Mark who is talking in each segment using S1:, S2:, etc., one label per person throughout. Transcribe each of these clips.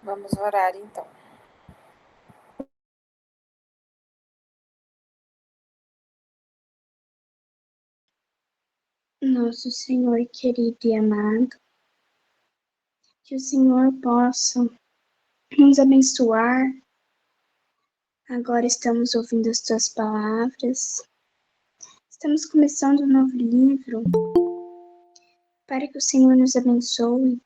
S1: Vamos orar então.
S2: Nosso Senhor querido e amado, que o Senhor possa nos abençoar. Agora estamos ouvindo as tuas palavras. Estamos começando um novo livro para que o Senhor nos abençoe,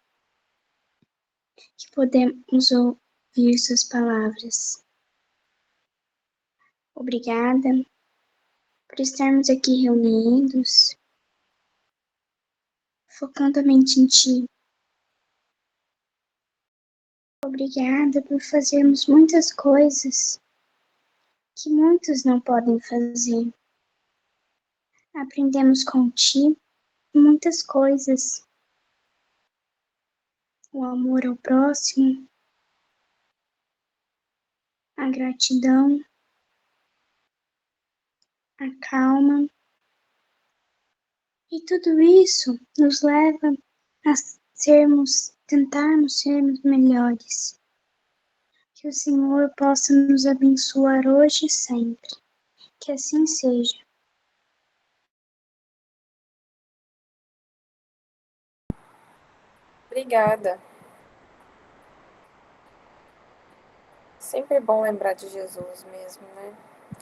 S2: que podemos ouvir suas palavras. Obrigada por estarmos aqui reunidos, focando a mente em Ti. Obrigada por fazermos muitas coisas que muitos não podem fazer. Aprendemos com Ti muitas coisas. O amor ao próximo, a gratidão, a calma. E tudo isso nos leva a tentarmos sermos melhores. Que o Senhor possa nos abençoar hoje e sempre. Que assim seja.
S1: Obrigada. Sempre é bom lembrar de Jesus mesmo, né?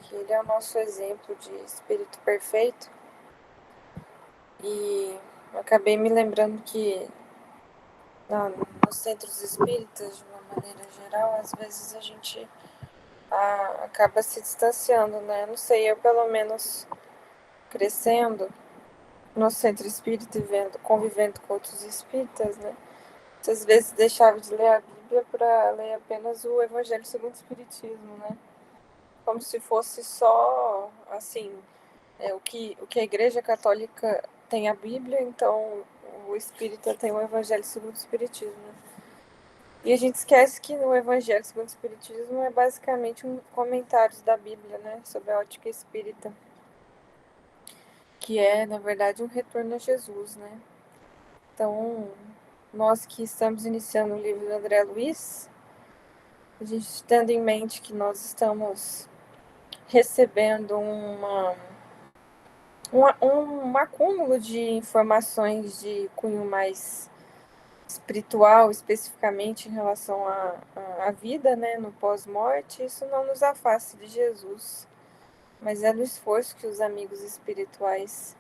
S1: Que ele é o nosso exemplo de espírito perfeito. E eu acabei me lembrando que nos centros espíritas, de uma maneira geral, às vezes a gente acaba se distanciando, né? Não sei, eu pelo menos crescendo no centro espírita e convivendo com outros espíritas, né? Muitas vezes deixava de ler a Bíblia para ler apenas o Evangelho segundo o Espiritismo, né? Como se fosse só, assim, o que a Igreja Católica tem a Bíblia, então o Espírita tem o Evangelho segundo o Espiritismo, né? E a gente esquece que no Evangelho segundo o Espiritismo é basicamente um comentários da Bíblia, né? Sobre a ótica espírita, que é, na verdade, um retorno a Jesus, né? Então, nós que estamos iniciando o livro do André Luiz, a gente tendo em mente que nós estamos recebendo um acúmulo de informações de cunho mais espiritual, especificamente em relação à vida, né, no pós-morte, isso não nos afasta de Jesus, mas é no esforço que os amigos espirituais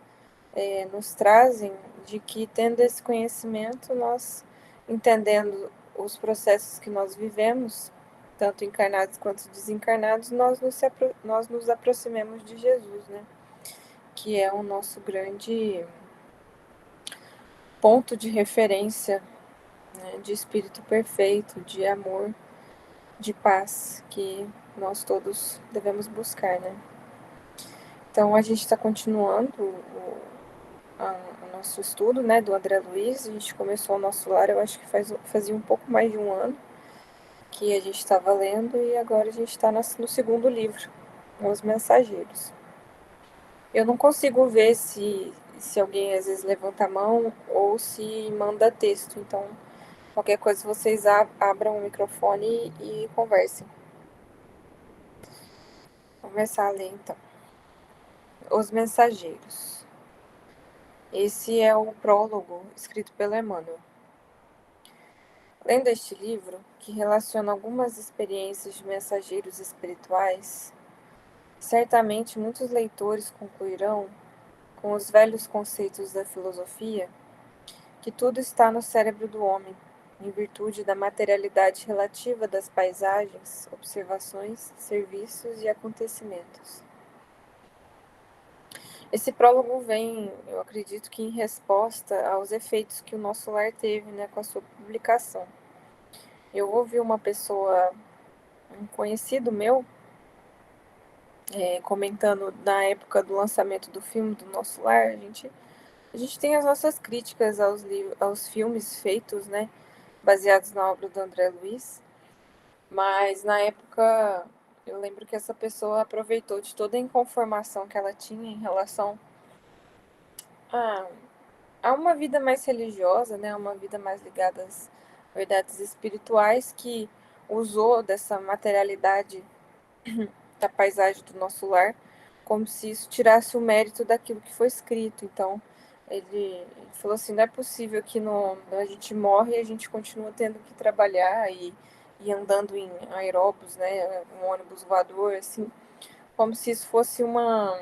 S1: nos trazem, de que, tendo esse conhecimento, nós, entendendo os processos que nós vivemos, tanto encarnados quanto desencarnados, nós nos aproximemos de Jesus, né? Que é o nosso grande ponto de referência, né? De espírito perfeito, de amor, de paz, que nós todos devemos buscar, né? Então, a gente está continuando o nosso estudo, né, do André Luiz. A gente começou o nosso lar, eu acho que fazia um pouco mais de um ano que a gente estava lendo, e agora a gente está no segundo livro, Os Mensageiros. Eu não consigo ver se alguém às vezes levanta a mão ou se manda texto, então qualquer coisa vocês abram o microfone e conversem. Vou começar a ler então. Os Mensageiros. Esse é o prólogo escrito pelo Emmanuel. Lendo este livro, que relaciona algumas experiências de mensageiros espirituais, certamente muitos leitores concluirão, com os velhos conceitos da filosofia, que tudo está no cérebro do homem, em virtude da materialidade relativa das paisagens, observações, serviços e acontecimentos. Esse prólogo vem, eu acredito que em resposta aos efeitos que o nosso lar teve, né, com a sua publicação. Eu ouvi uma pessoa, um conhecido meu, comentando na época do lançamento do filme do Nosso Lar. A gente tem as nossas críticas aos filmes feitos, né, baseados na obra do André Luiz, mas na época eu lembro que essa pessoa aproveitou de toda a inconformação que ela tinha em relação a, a uma vida mais religiosa, né, uma vida mais ligada verdades espirituais, que usou dessa materialidade da paisagem do nosso lar, como se isso tirasse o mérito daquilo que foi escrito. Então, ele falou assim, não é possível que a gente morre e a gente continua tendo que trabalhar e andando em aeróbus, né, um ônibus voador, assim, como se isso fosse uma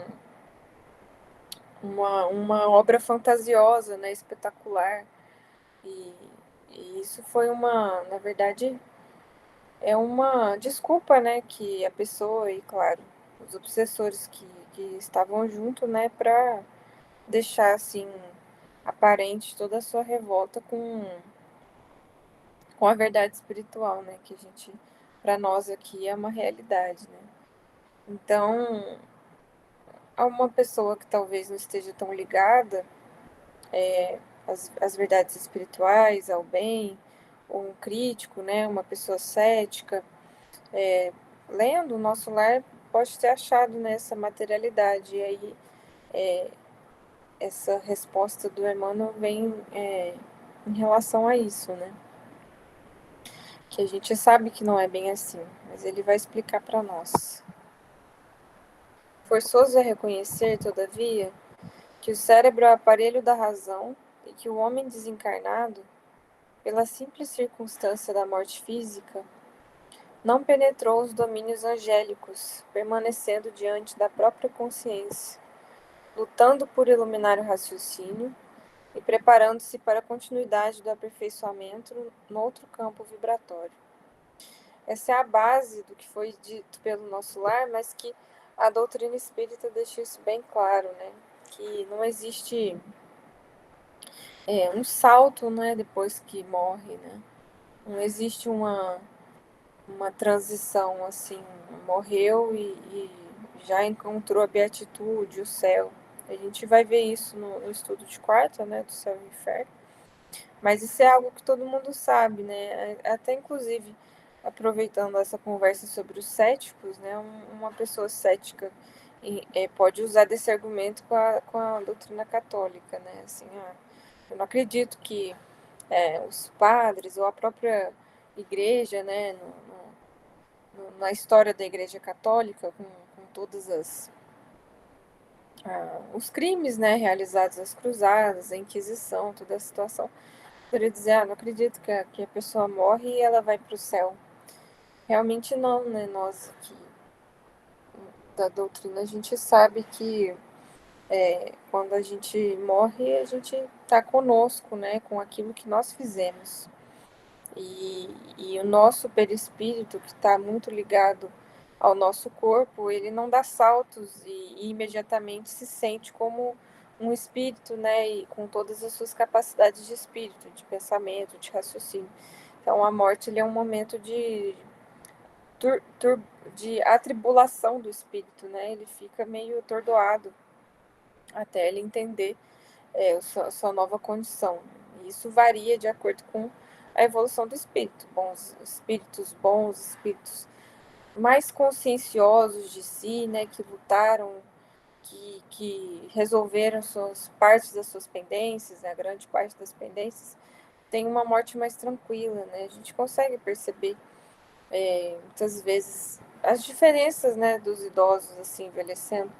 S1: obra fantasiosa, né, espetacular. E, e isso foi na verdade, é uma desculpa, né, que a pessoa e, claro, os obsessores que estavam junto, né, para deixar, assim, aparente toda a sua revolta com a verdade espiritual, né, que a gente, para nós aqui, é uma realidade, né. Então, a uma pessoa que talvez não esteja tão ligada às verdades espirituais, ao bem, ou um crítico, né, uma pessoa cética, lendo o nosso lar, pode ter achado nessa materialidade. E aí, essa resposta do Emmanuel vem em relação a isso, né? Que a gente sabe que não é bem assim, mas ele vai explicar para nós. Forçoso é reconhecer, todavia, que o cérebro é o aparelho da razão e que o homem desencarnado, pela simples circunstância da morte física, não penetrou os domínios angélicos, permanecendo diante da própria consciência, lutando por iluminar o raciocínio e preparando-se para a continuidade do aperfeiçoamento no outro campo vibratório. Essa é a base do que foi dito pelo nosso lar, mas que a doutrina espírita deixa isso bem claro, né? Que não existe um salto, né, depois que morre, né? Não existe uma transição assim, morreu e já encontrou a beatitude, o céu. A gente vai ver isso no estudo de quarta, né, do céu e inferno. Mas isso é algo que todo mundo sabe, né? Até inclusive aproveitando essa conversa sobre os céticos, né? Uma pessoa cética pode usar desse argumento com a doutrina católica, né? Assim, eu não acredito que os padres ou a própria igreja, né? Na história da Igreja Católica, com todas os crimes, né, realizados nas cruzadas, a Inquisição, toda a situação. Poderia dizer, não acredito que a pessoa morre e ela vai para o céu. Realmente não, né? Nós aqui da doutrina, a gente sabe que quando a gente morre, a gente está conosco, né, com aquilo que nós fizemos. E o nosso perispírito, que está muito ligado ao nosso corpo, ele não dá saltos e imediatamente se sente como um espírito, né, e com todas as suas capacidades de espírito, de pensamento, de raciocínio. Então, a morte ele é um momento de atribulação do espírito, né? Ele fica meio atordoado até ele entender a sua nova condição. E isso varia de acordo com a evolução do espírito. Bons espíritos mais conscienciosos de si, né? Que lutaram, que resolveram suas partes das suas pendências, né, a grande parte das pendências, tem uma morte mais tranquila, né? A gente consegue perceber muitas vezes as diferenças, né, dos idosos assim envelhecendo.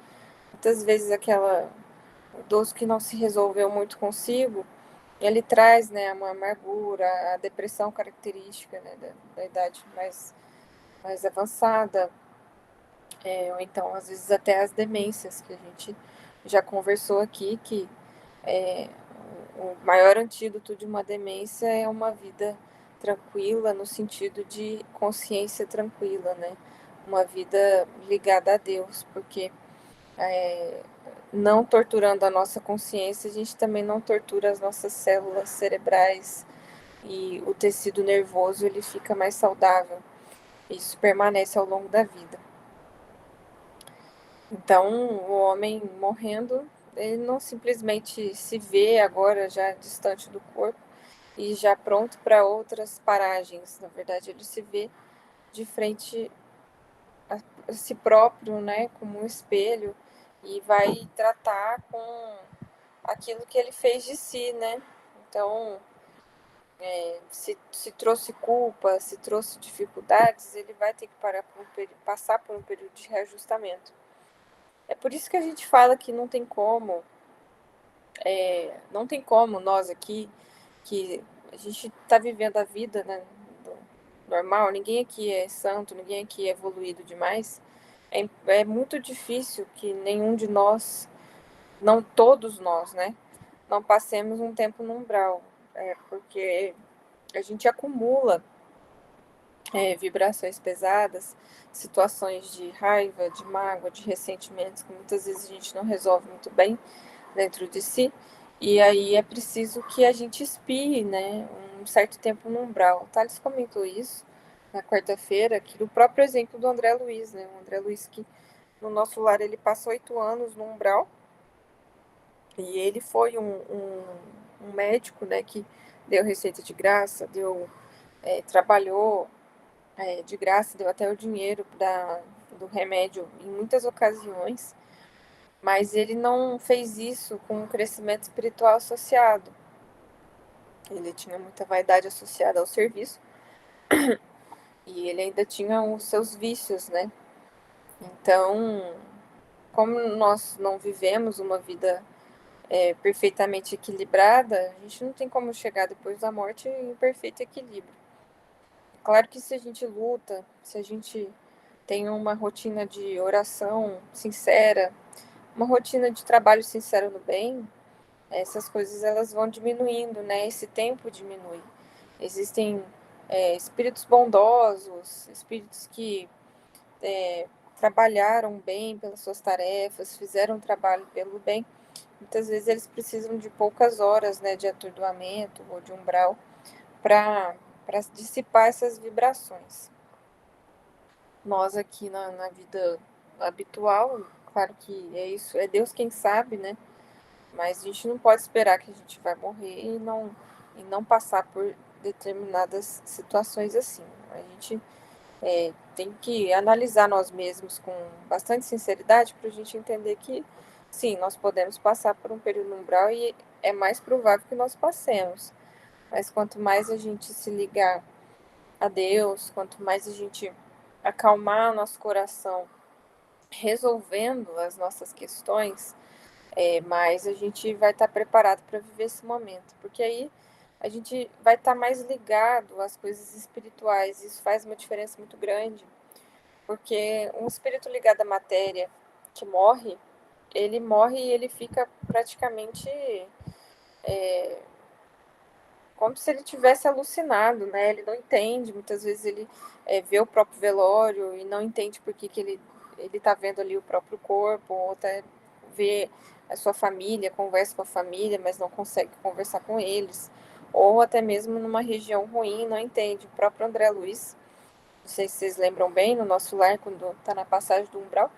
S1: Muitas vezes o idoso que não se resolveu muito consigo, ele traz, né, uma amargura, a depressão característica, né, da idade mais avançada, ou então às vezes até as demências que a gente já conversou aqui, que é, o maior antídoto de uma demência é uma vida tranquila, no sentido de consciência tranquila, né? Uma vida ligada a Deus, porque não torturando a nossa consciência, a gente também não tortura as nossas células cerebrais e o tecido nervoso ele fica mais saudável. Isso permanece ao longo da vida. Então, o homem morrendo, ele não simplesmente se vê agora já distante do corpo e já pronto para outras paragens. Na verdade, ele se vê de frente a si próprio, né, como um espelho, e vai tratar com aquilo que ele fez de si, né? Então, se trouxe culpa, se trouxe dificuldades, ele vai ter que passar por um período de reajustamento. É por isso que a gente fala que não tem como nós aqui, que a gente está vivendo a vida, né, normal, ninguém aqui é santo, ninguém aqui é evoluído demais. É muito difícil que nenhum de nós, não todos nós, né, não passemos um tempo no umbral, porque a gente acumula vibrações pesadas, situações de raiva, de mágoa, de ressentimentos, que muitas vezes a gente não resolve muito bem dentro de si, e aí é preciso que a gente espie, né, um certo tempo no umbral. O Thales comentou isso na quarta-feira, que o próprio exemplo do André Luiz, né, o André Luiz que no nosso lar ele passou 8 anos no umbral, e ele foi um médico, né, que deu receita de graça, trabalhou de graça, deu até o dinheiro do remédio em muitas ocasiões, mas ele não fez isso com um crescimento espiritual associado. Ele tinha muita vaidade associada ao serviço e ele ainda tinha os seus vícios, né? Então, como nós não vivemos uma vida perfeitamente equilibrada, a gente não tem como chegar depois da morte em perfeito equilíbrio. Claro que se a gente luta, se a gente tem uma rotina de oração sincera, uma rotina de trabalho sincero no bem, essas coisas elas vão diminuindo, né? Esse tempo diminui. Existem espíritos bondosos, espíritos que trabalharam bem pelas suas tarefas, fizeram um trabalho pelo bem. Muitas vezes eles precisam de poucas horas, né, de atordoamento ou de umbral para dissipar essas vibrações. Nós aqui na vida habitual, claro que é isso, é Deus quem sabe, né? Mas a gente não pode esperar que a gente vai morrer e não passar por determinadas situações assim. A gente tem que analisar nós mesmos com bastante sinceridade para a gente entender que, sim, nós podemos passar por um período umbral e é mais provável que nós passemos. Mas quanto mais a gente se ligar a Deus, quanto mais a gente acalmar nosso coração, resolvendo as nossas questões, mas a gente vai estar preparado para viver esse momento, porque aí a gente vai estar mais ligado às coisas espirituais. Isso faz uma diferença muito grande, porque um espírito ligado à matéria que morre e ele fica praticamente como se ele tivesse alucinado, né? Ele não entende, muitas vezes ele vê o próprio velório e não entende por que ele está vendo ali o próprio corpo, ou até vê a sua família, conversa com a família, mas não consegue conversar com eles, ou até mesmo numa região ruim, não entende. O próprio André Luiz, não sei se vocês lembram bem, no nosso lar, quando está na passagem do umbral,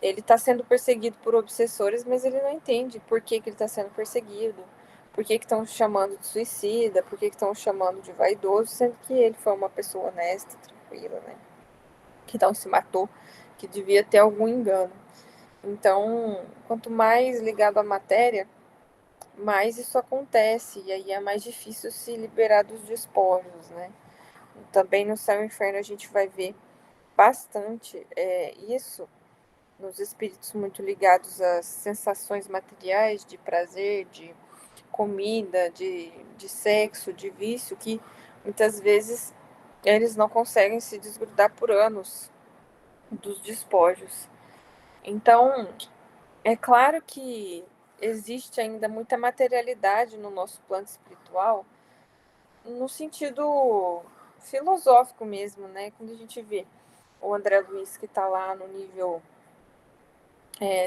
S1: ele está sendo perseguido por obsessores, mas ele não entende por que ele está sendo perseguido, por que estão chamando de suicida, por que estão chamando de vaidoso, sendo que ele foi uma pessoa honesta, tranquila, né? Que não se matou, que devia ter algum engano. Então, quanto mais ligado à matéria, mais isso acontece, e aí é mais difícil se liberar dos despojos, né? Também no Céu e Inferno a gente vai ver bastante isso nos espíritos muito ligados às sensações materiais, de prazer, de comida, de sexo, de vício, que muitas vezes eles não conseguem se desgrudar por anos dos despojos. Então, é claro que existe ainda muita materialidade no nosso plano espiritual, no sentido filosófico mesmo, né? Quando a gente vê o André Luiz que está lá no nível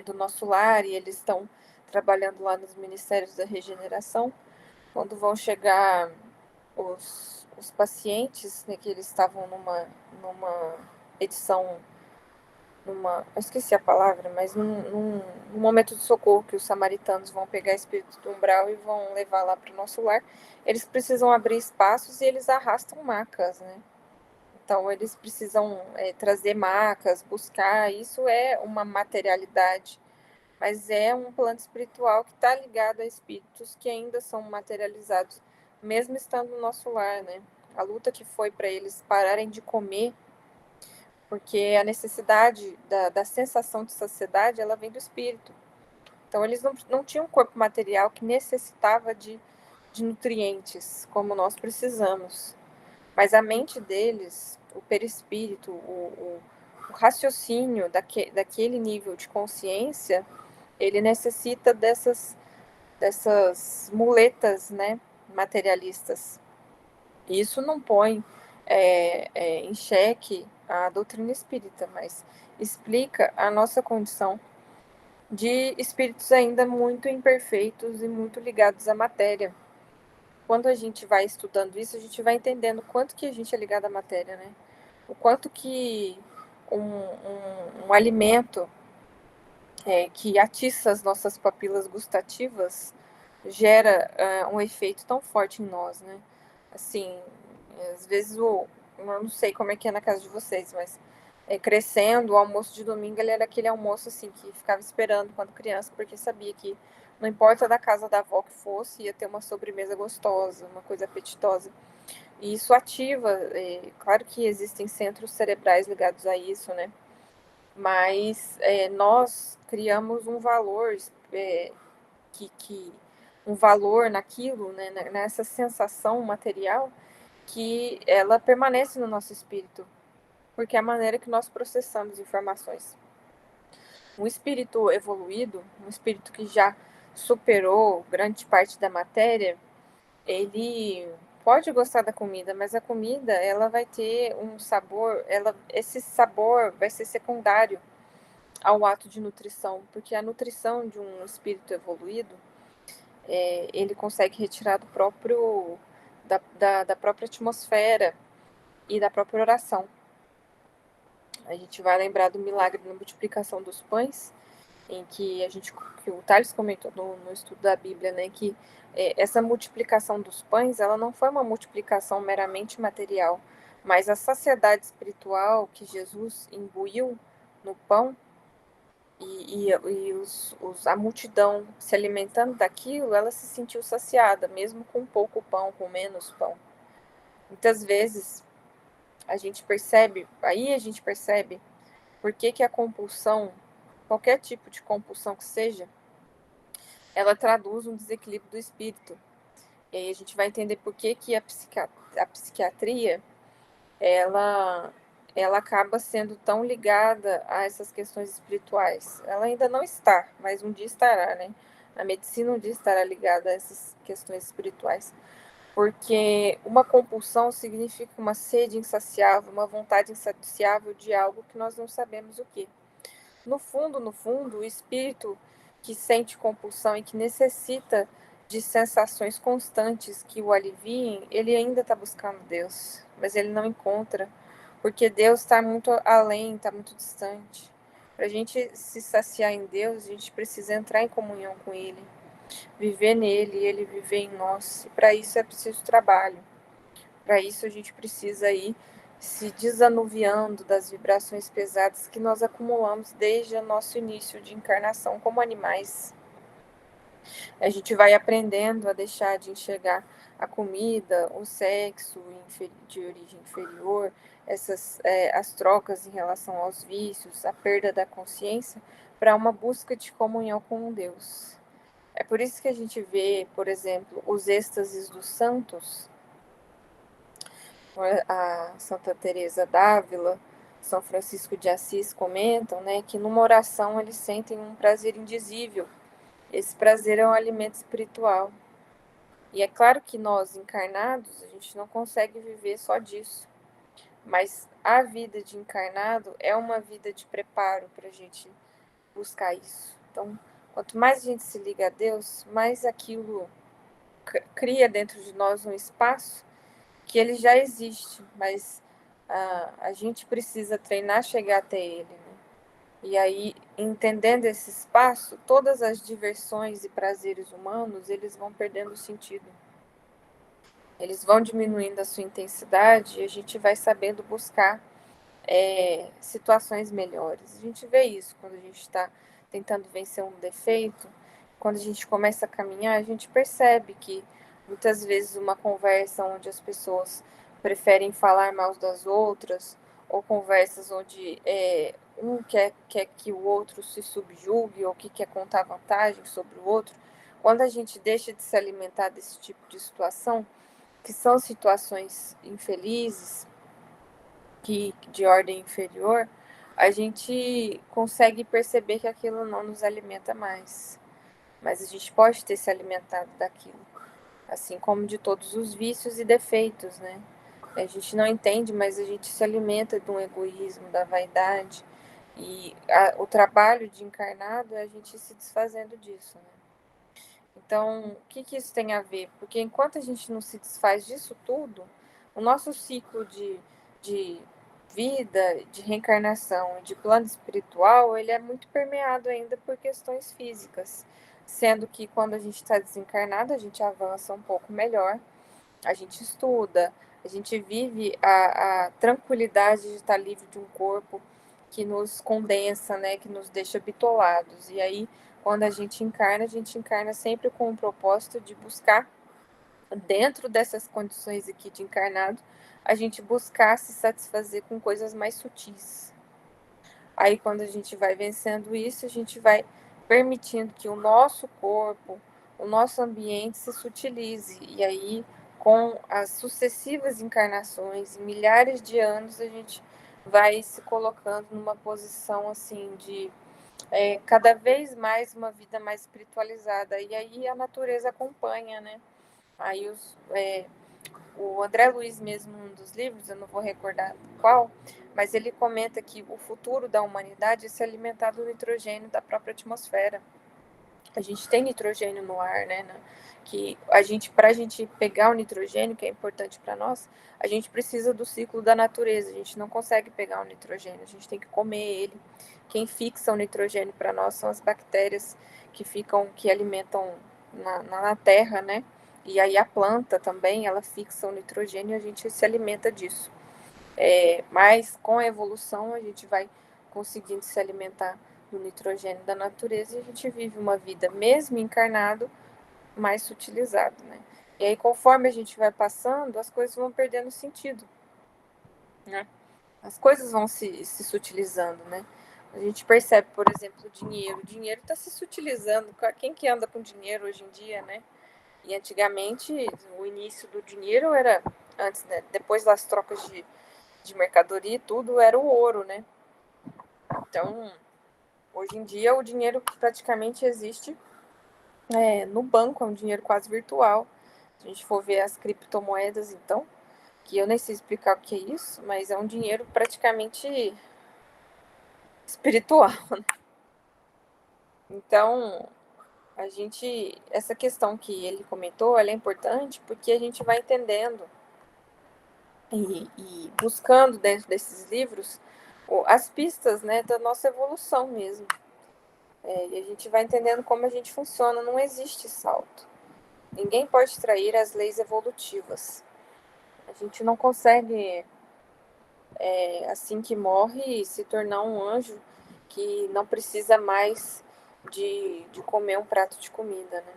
S1: do nosso lar e eles estão trabalhando lá nos Ministérios da Regeneração, quando vão chegar os pacientes, né, que eles estavam numa edição, eu esqueci a palavra, mas num momento de socorro que os samaritanos vão pegar espírito do umbral e vão levar lá para o nosso lar, eles precisam abrir espaços e eles arrastam macas, né? Então, eles precisam trazer macas, buscar, isso é uma materialidade, mas é um plano espiritual que está ligado a espíritos que ainda são materializados mesmo estando no nosso lar, né? A luta que foi para eles pararem de comer, porque a necessidade da sensação de saciedade, ela vem do espírito. Então, eles não tinham um corpo material que necessitava de nutrientes, como nós precisamos. Mas a mente deles, o perispírito, o raciocínio daquele nível de consciência, ele necessita dessas muletas, né, materialistas. Isso não põe em xeque a doutrina espírita, mas explica a nossa condição de espíritos ainda muito imperfeitos e muito ligados à matéria. Quando a gente vai estudando isso, a gente vai entendendo o quanto que a gente é ligado à matéria, né? O quanto que um alimento que atiça as nossas papilas gustativas gera um efeito tão forte em nós, né? Assim, às vezes eu não sei como é que é na casa de vocês, mas crescendo, o almoço de domingo ele era aquele almoço assim que ficava esperando quando criança, porque sabia que não importa da casa da avó que fosse, ia ter uma sobremesa gostosa, uma coisa apetitosa. E isso ativa, claro que existem centros cerebrais ligados a isso, né? Mas nós criamos um valor um valor naquilo, né, nessa sensação material, que ela permanece no nosso espírito, porque é a maneira que nós processamos informações. Um espírito evoluído, um espírito que já superou grande parte da matéria, ele pode gostar da comida, mas a comida ela vai ter um sabor, esse sabor vai ser secundário ao ato de nutrição, porque a nutrição de um espírito evoluído, ele consegue retirar do próprio da própria atmosfera e da própria oração. A gente vai lembrar do milagre da multiplicação dos pães, em que o Tales comentou no estudo da Bíblia, né, que essa multiplicação dos pães, ela não foi uma multiplicação meramente material, mas a saciedade espiritual que Jesus imbuiu no pão a multidão se alimentando daquilo, ela se sentiu saciada, mesmo com pouco pão, com menos pão. Muitas vezes a gente percebe por que a compulsão, qualquer tipo de compulsão que seja, ela traduz um desequilíbrio do espírito. E aí a gente vai entender por que a psiquiatria, ela, ela acaba sendo tão ligada a essas questões espirituais. Ela ainda não está, mas um dia estará, né? A medicina um dia estará ligada a essas questões espirituais. Porque uma compulsão significa uma sede insaciável, uma vontade insaciável de algo que nós não sabemos o que. No fundo, o espírito que sente compulsão e que necessita de sensações constantes que o aliviem, ele ainda está buscando Deus, mas ele não encontra, porque Deus está muito além, está muito distante. Para a gente se saciar em Deus, a gente precisa entrar em comunhão com Ele, viver nele e Ele viver em nós. E para isso é preciso trabalho. Para isso a gente precisa ir se desanuviando das vibrações pesadas que nós acumulamos desde o nosso início de encarnação como animais. A gente vai aprendendo a deixar de enxergar a comida, o sexo de origem inferior, as trocas em relação aos vícios, a perda da consciência, para uma busca de comunhão com Deus. É por isso que a gente vê, por exemplo, os êxtases dos santos, a Santa Teresa d'Ávila, São Francisco de Assis comentam, né, que numa oração eles sentem um prazer indizível. Esse prazer é um alimento espiritual. E é claro que nós, encarnados, a gente não consegue viver só disso. Mas a vida de encarnado é uma vida de preparo para a gente buscar isso. Então, quanto mais a gente se liga a Deus, mais aquilo cria dentro de nós um espaço que ele já existe, mas a gente precisa treinar a chegar até ele, né? E aí, entendendo esse espaço, todas as diversões e prazeres humanos, eles vão perdendo sentido. Eles vão diminuindo a sua intensidade e a gente vai sabendo buscar situações melhores. A gente vê isso quando a gente está tentando vencer um defeito. Quando a gente começa a caminhar, a gente percebe que muitas vezes uma conversa onde as pessoas preferem falar mal das outras, ou conversas onde um quer que o outro se subjugue, ou que quer contar vantagem sobre o outro. Quando a gente deixa de se alimentar desse tipo de situação, que são situações infelizes, que de ordem inferior, a gente consegue perceber que aquilo não nos alimenta mais. Mas a gente pode ter se alimentado daquilo, assim como de todos os vícios e defeitos, né? A gente não entende, mas a gente se alimenta de um egoísmo, da vaidade. E o trabalho de encarnado é a gente se desfazendo disso, né? Então, o que isso tem a ver? Porque enquanto a gente não se desfaz disso tudo, o nosso ciclo de vida, de reencarnação e de plano espiritual, ele é muito permeado ainda por questões físicas. Sendo que quando a gente está desencarnado, a gente avança um pouco melhor, a gente estuda, a gente vive a tranquilidade de estar livre de um corpo que nos condensa, né, que nos deixa bitolados. E aí, quando a gente encarna sempre com o propósito de buscar, dentro dessas condições aqui de encarnado, a gente buscar se satisfazer com coisas mais sutis. Aí, quando a gente vai vencendo isso, a gente vai permitindo que o nosso corpo, o nosso ambiente se sutilize. E aí, com as sucessivas encarnações, em milhares de anos, a gente vai se colocando numa posição assim de cada vez mais uma vida mais espiritualizada. E aí a natureza acompanha, né? Aí o André Luiz mesmo, um dos livros, eu não vou recordar qual, mas ele comenta que o futuro da humanidade é se alimentar do nitrogênio da própria atmosfera. A gente tem nitrogênio no ar, né? Que para a gente pegar o nitrogênio, que é importante para nós, a gente precisa do ciclo da natureza. A gente não consegue pegar o nitrogênio, a gente tem que comer ele. Quem fixa o nitrogênio para nós são as bactérias que alimentam na terra, né? E aí a planta também, ela fixa o nitrogênio e a gente se alimenta disso. Mas com a evolução a gente vai conseguindo se alimentar do nitrogênio da natureza e a gente vive uma vida, mesmo encarnado, mais sutilizado, né? E aí, conforme a gente vai passando, as coisas vão perdendo sentido, né? As coisas vão se sutilizando, né? A gente percebe, por exemplo, o dinheiro. O dinheiro está se sutilizando. Quem que anda com dinheiro hoje em dia, né? E antigamente, o início do dinheiro era antes, né? Depois das trocas de mercadoria e tudo, era o ouro, né? Então, hoje em dia, o dinheiro que praticamente existe no banco, é um dinheiro quase virtual. Se a gente for ver as criptomoedas, então, que eu nem sei explicar o que é isso, mas é um dinheiro praticamente espiritual. Então, essa questão que ele comentou, ela é importante porque a gente vai entendendo e buscando dentro desses livros as pistas, né, da nossa evolução mesmo. E a gente vai entendendo como a gente funciona. Não existe salto. Ninguém pode trair as leis evolutivas. A gente não consegue, assim que morre, se tornar um anjo que não precisa mais de comer um prato de comida, né?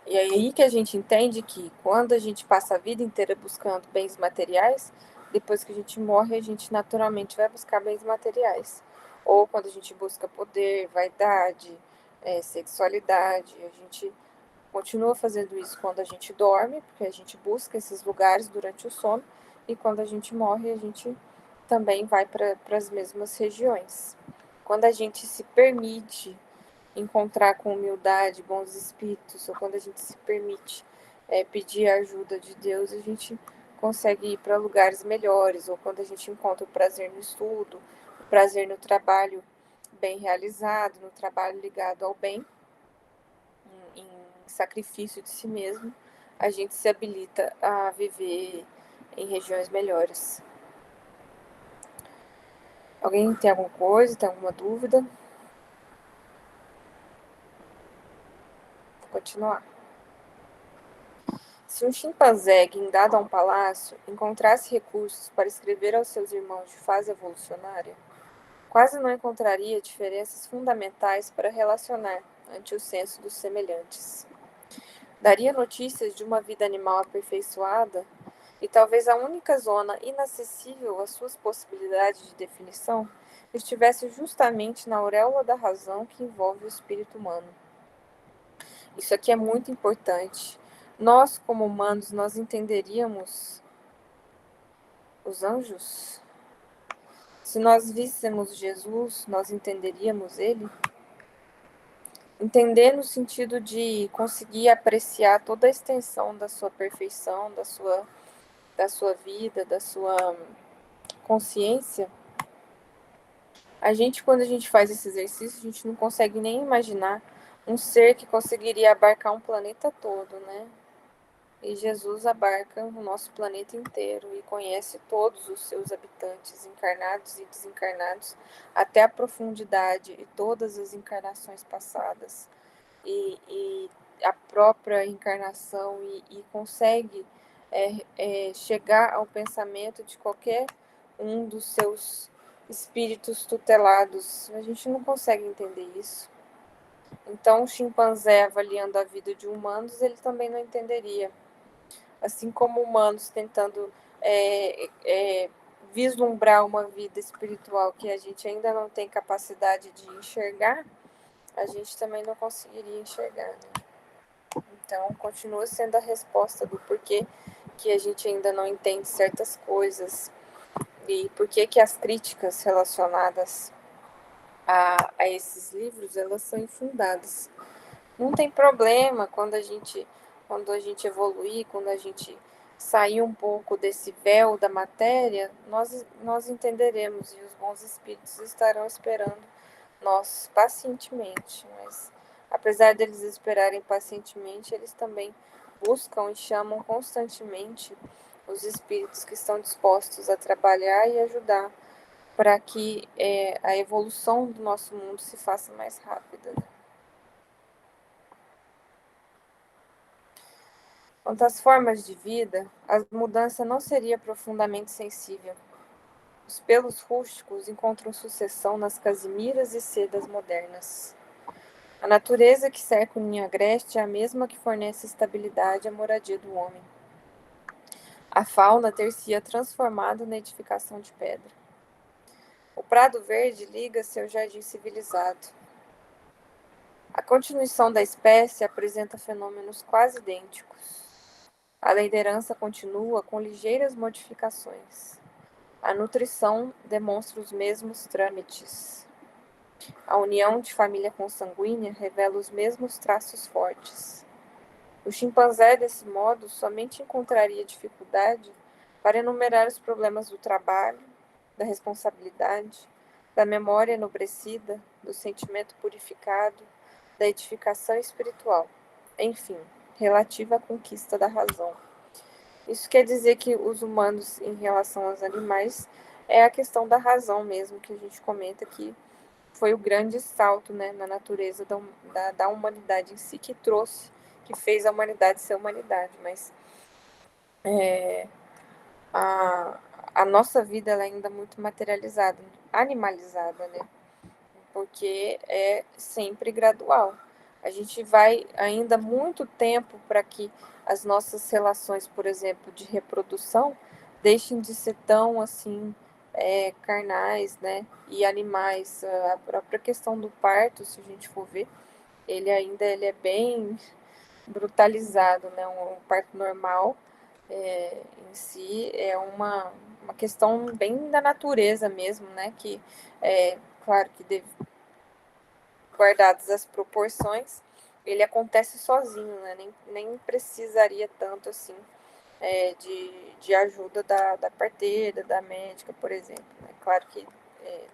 S1: E é aí que a gente entende que quando a gente passa a vida inteira buscando bens materiais, depois que a gente morre, a gente naturalmente vai buscar bens materiais. Ou quando a gente busca poder, vaidade, sexualidade, a gente continua fazendo isso quando a gente dorme, porque a gente busca esses lugares durante o sono, e quando a gente morre, a gente também vai para as mesmas regiões. Quando a gente se permite encontrar com humildade bons espíritos, ou quando a gente se permite pedir a ajuda de Deus, a gente consegue ir para lugares melhores, ou quando a gente encontra o prazer no estudo, o prazer no trabalho bem realizado, no trabalho ligado ao bem, em sacrifício de si mesmo, a gente se habilita a viver em regiões melhores. Alguém tem alguma coisa, tem alguma dúvida? Vou continuar. Se um chimpanzé guindado a um palácio encontrasse recursos para escrever aos seus irmãos de fase evolucionária, quase não encontraria diferenças fundamentais para relacionar ante o senso dos semelhantes. Daria notícias de uma vida animal aperfeiçoada, e talvez a única zona inacessível às suas possibilidades de definição estivesse justamente na auréola da razão que envolve o espírito humano. Isso aqui é muito importante. Nós, como humanos, nós entenderíamos os anjos? Se nós víssemos Jesus, nós entenderíamos ele? Entender no sentido de conseguir apreciar toda a extensão da sua perfeição, da sua vida, da sua consciência. Quando a gente faz esse exercício, a gente não consegue nem imaginar um ser que conseguiria abarcar um planeta todo, né? E Jesus abarca o nosso planeta inteiro e conhece todos os seus habitantes, encarnados e desencarnados, até a profundidade e todas as encarnações passadas. E a própria encarnação e consegue chegar ao pensamento de qualquer um dos seus espíritos tutelados. A gente não consegue entender isso. Então, o chimpanzé avaliando a vida de humanos, ele também não entenderia. Assim como humanos tentando vislumbrar uma vida espiritual que a gente ainda não tem capacidade de enxergar, a gente também não conseguiria enxergar, né? Então, continua sendo a resposta do porquê que a gente ainda não entende certas coisas e porquê que as críticas relacionadas a esses livros, elas são infundadas. Não tem problema quando a gente evoluir, quando a gente sair um pouco desse véu da matéria, nós entenderemos e os bons espíritos estarão esperando nós pacientemente. Mas, apesar deles esperarem pacientemente, eles também buscam e chamam constantemente os espíritos que estão dispostos a trabalhar e ajudar para que a evolução do nosso mundo se faça mais rápida, né? Quanto às formas de vida, a mudança não seria profundamente sensível. Os pelos rústicos encontram sucessão nas casimiras e sedas modernas. A natureza que cerca o ninho agreste é a mesma que fornece estabilidade à moradia do homem. A fauna ter-se-ia transformado na edificação de pedra. O prado verde liga-se ao jardim civilizado. A continuação da espécie apresenta fenômenos quase idênticos. A lei da herança continua com ligeiras modificações. A nutrição demonstra os mesmos trâmites. A união de família consanguínea revela os mesmos traços fortes. O chimpanzé, desse modo, somente encontraria dificuldade para enumerar os problemas do trabalho, da responsabilidade, da memória enobrecida, do sentimento purificado, da edificação espiritual, enfim, relativa à conquista da razão. Isso quer dizer que os humanos, em relação aos animais, é a questão da razão mesmo, que a gente comenta que foi o grande salto, né, na natureza da humanidade em si, que fez a humanidade ser humanidade. Mas a, a nossa vida ela é ainda muito materializada, animalizada, né? Porque é sempre gradual. A gente vai ainda muito tempo para que as nossas relações, por exemplo, de reprodução, deixem de ser tão assim carnais, né? E animais. A própria questão do parto, se a gente for ver, ele é bem brutalizado, né? Um parto normal em si é uma questão bem da natureza mesmo, né? Que claro que guardadas as proporções, ele acontece sozinho, né? Nem precisaria tanto assim de ajuda da parteira, da médica, por exemplo, né? Claro que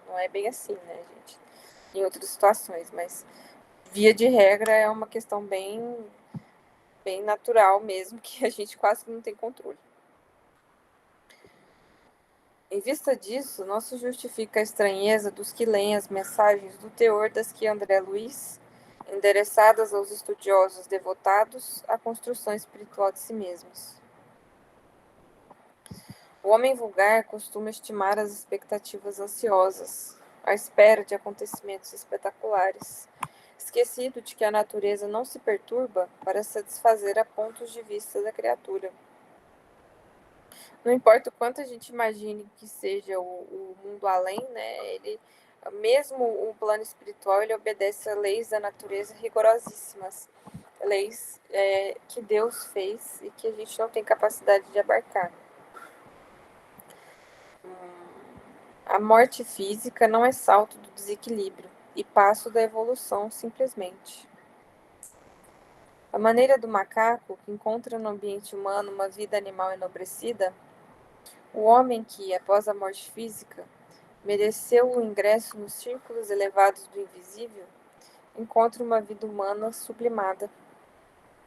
S1: não é bem assim, né, gente? Em outras situações, mas via de regra é uma questão bem natural mesmo, que a gente quase não tem controle. Em vista disso, não se justifica a estranheza dos que leem as mensagens do teor das que André Luiz, endereçadas aos estudiosos devotados à construção espiritual de si mesmos. O homem vulgar costuma estimar as expectativas ansiosas, à espera de acontecimentos espetaculares, esquecido de que a natureza não se perturba para satisfazer a pontos de vista da criatura. Não importa o quanto a gente imagine que seja o mundo além, né? Mesmo o plano espiritual, ele obedece a leis da natureza rigorosíssimas, leis que Deus fez e que a gente não tem capacidade de abarcar. A morte física não é salto do desequilíbrio e passo da evolução, simplesmente. A maneira do macaco, que encontra no ambiente humano uma vida animal enobrecida, o homem que, após a morte física, mereceu o ingresso nos círculos elevados do invisível, encontra uma vida humana sublimada.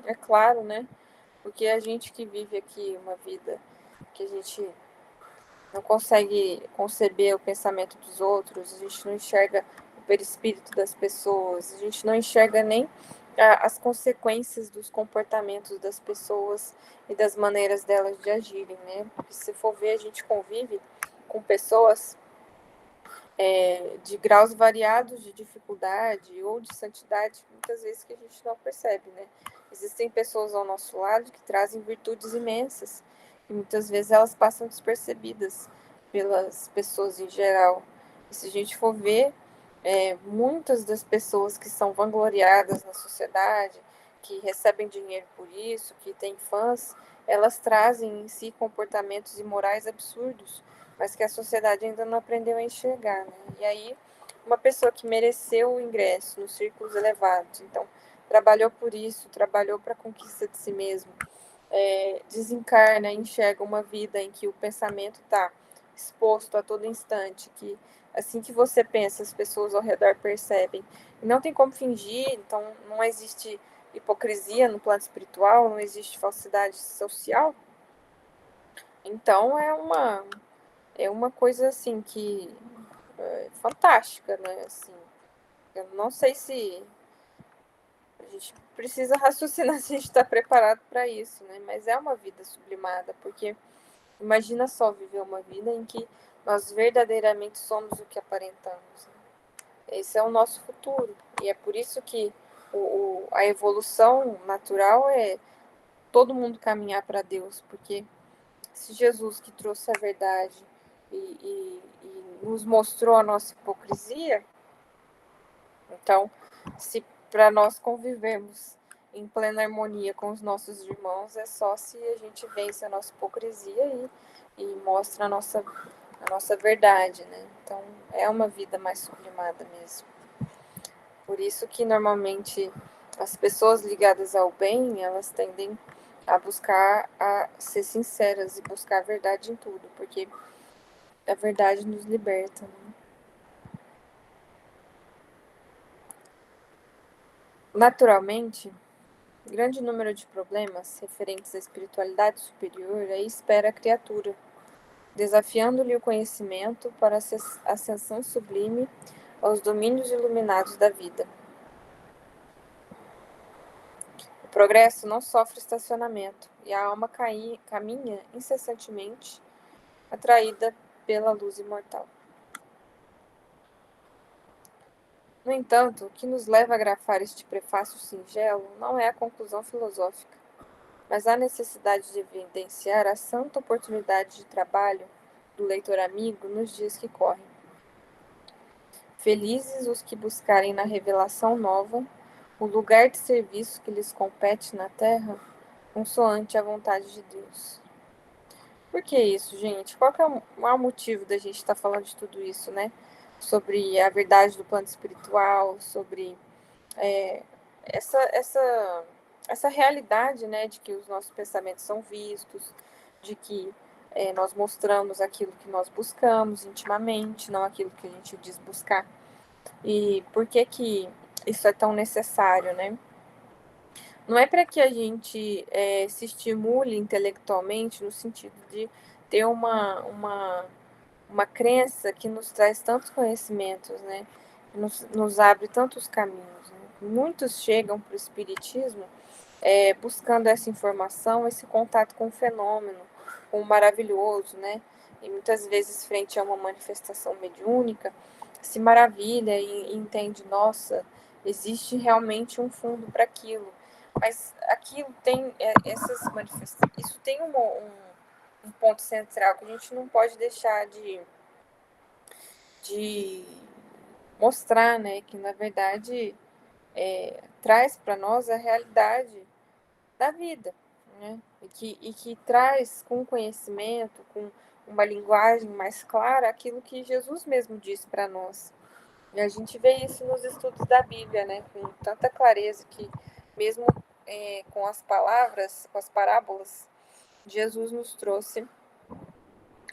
S1: É claro, né? Porque a gente que vive aqui uma vida que a gente não consegue conceber o pensamento dos outros, a gente não enxerga o perispírito das pessoas, a gente não enxerga nem as consequências dos comportamentos das pessoas e das maneiras delas de agirem, né? Porque se for ver, a gente convive com pessoas de graus variados de dificuldade ou de santidade, muitas vezes que a gente não percebe, né? Existem pessoas ao nosso lado que trazem virtudes imensas e muitas vezes elas passam despercebidas pelas pessoas em geral. E se a gente for ver, muitas das pessoas que são vangloriadas na sociedade, que recebem dinheiro por isso, que têm fãs, elas trazem em si comportamentos imorais absurdos, mas que a sociedade ainda não aprendeu a enxergar, né? E aí, uma pessoa que mereceu o ingresso nos círculos elevados, então, trabalhou por isso, trabalhou para a conquista de si mesmo, desencarna, enxerga uma vida em que o pensamento está exposto a todo instante, que assim que você pensa, as pessoas ao redor percebem. E não tem como fingir, então não existe hipocrisia no plano espiritual, não existe falsidade social. Então é uma coisa assim que fantástica, né? Assim, eu não sei se a gente precisa raciocinar se a gente está preparado para isso, né? Mas é uma vida sublimada, porque imagina só viver uma vida em que nós verdadeiramente somos o que aparentamos, né? Esse é o nosso futuro. E é por isso que a evolução natural é todo mundo caminhar para Deus, porque se Jesus, que trouxe a verdade e nos mostrou a nossa hipocrisia, então, se para nós convivermos em plena harmonia com os nossos irmãos, é só se a gente vence a nossa hipocrisia e mostra a nossa verdade, né? Então, é uma vida mais sublimada mesmo. Por isso que normalmente as pessoas ligadas ao bem, elas tendem a buscar a ser sinceras e buscar a verdade em tudo, porque a verdade nos liberta, né? Naturalmente, grande número de problemas referentes à espiritualidade superior aí espera a criatura, desafiando-lhe o conhecimento para a ascensão sublime aos domínios iluminados da vida. O progresso não sofre estacionamento e a alma caminha incessantemente, atraída pela luz imortal. No entanto, o que nos leva a grafar este prefácio singelo não é a conclusão filosófica, mas a necessidade de evidenciar a santa oportunidade de trabalho do leitor amigo nos dias que correm. Felizes os que buscarem na revelação nova o lugar de serviço que lhes compete na terra, consoante a vontade de Deus. Por que isso, gente? Qual que é o maior motivo da gente estar falando de tudo isso, né? Sobre a verdade do plano espiritual, sobre é, essa realidade, né, de que os nossos pensamentos são vistos, de que nós mostramos aquilo que nós buscamos intimamente, não aquilo que a gente diz buscar. E por que que isso é tão necessário, né? Não é para que a gente se estimule intelectualmente no sentido de ter uma crença que nos traz tantos conhecimentos, né? Nos abre tantos caminhos, né? Muitos chegam para o Espiritismo buscando essa informação, esse contato com o fenômeno, com o maravilhoso, né? E muitas vezes, frente a uma manifestação mediúnica, se maravilha e entende, nossa, existe realmente um fundo para aquilo. Mas aquilo tem essas manifestações, isso tem um ponto central que a gente não pode deixar de mostrar, né? Que na verdade traz para nós a realidade da vida, né? E que traz com conhecimento, com uma linguagem mais clara, aquilo que Jesus mesmo disse para nós. E a gente vê isso nos estudos da Bíblia, né? Com tanta clareza que, mesmo com as palavras, com as parábolas, Jesus nos trouxe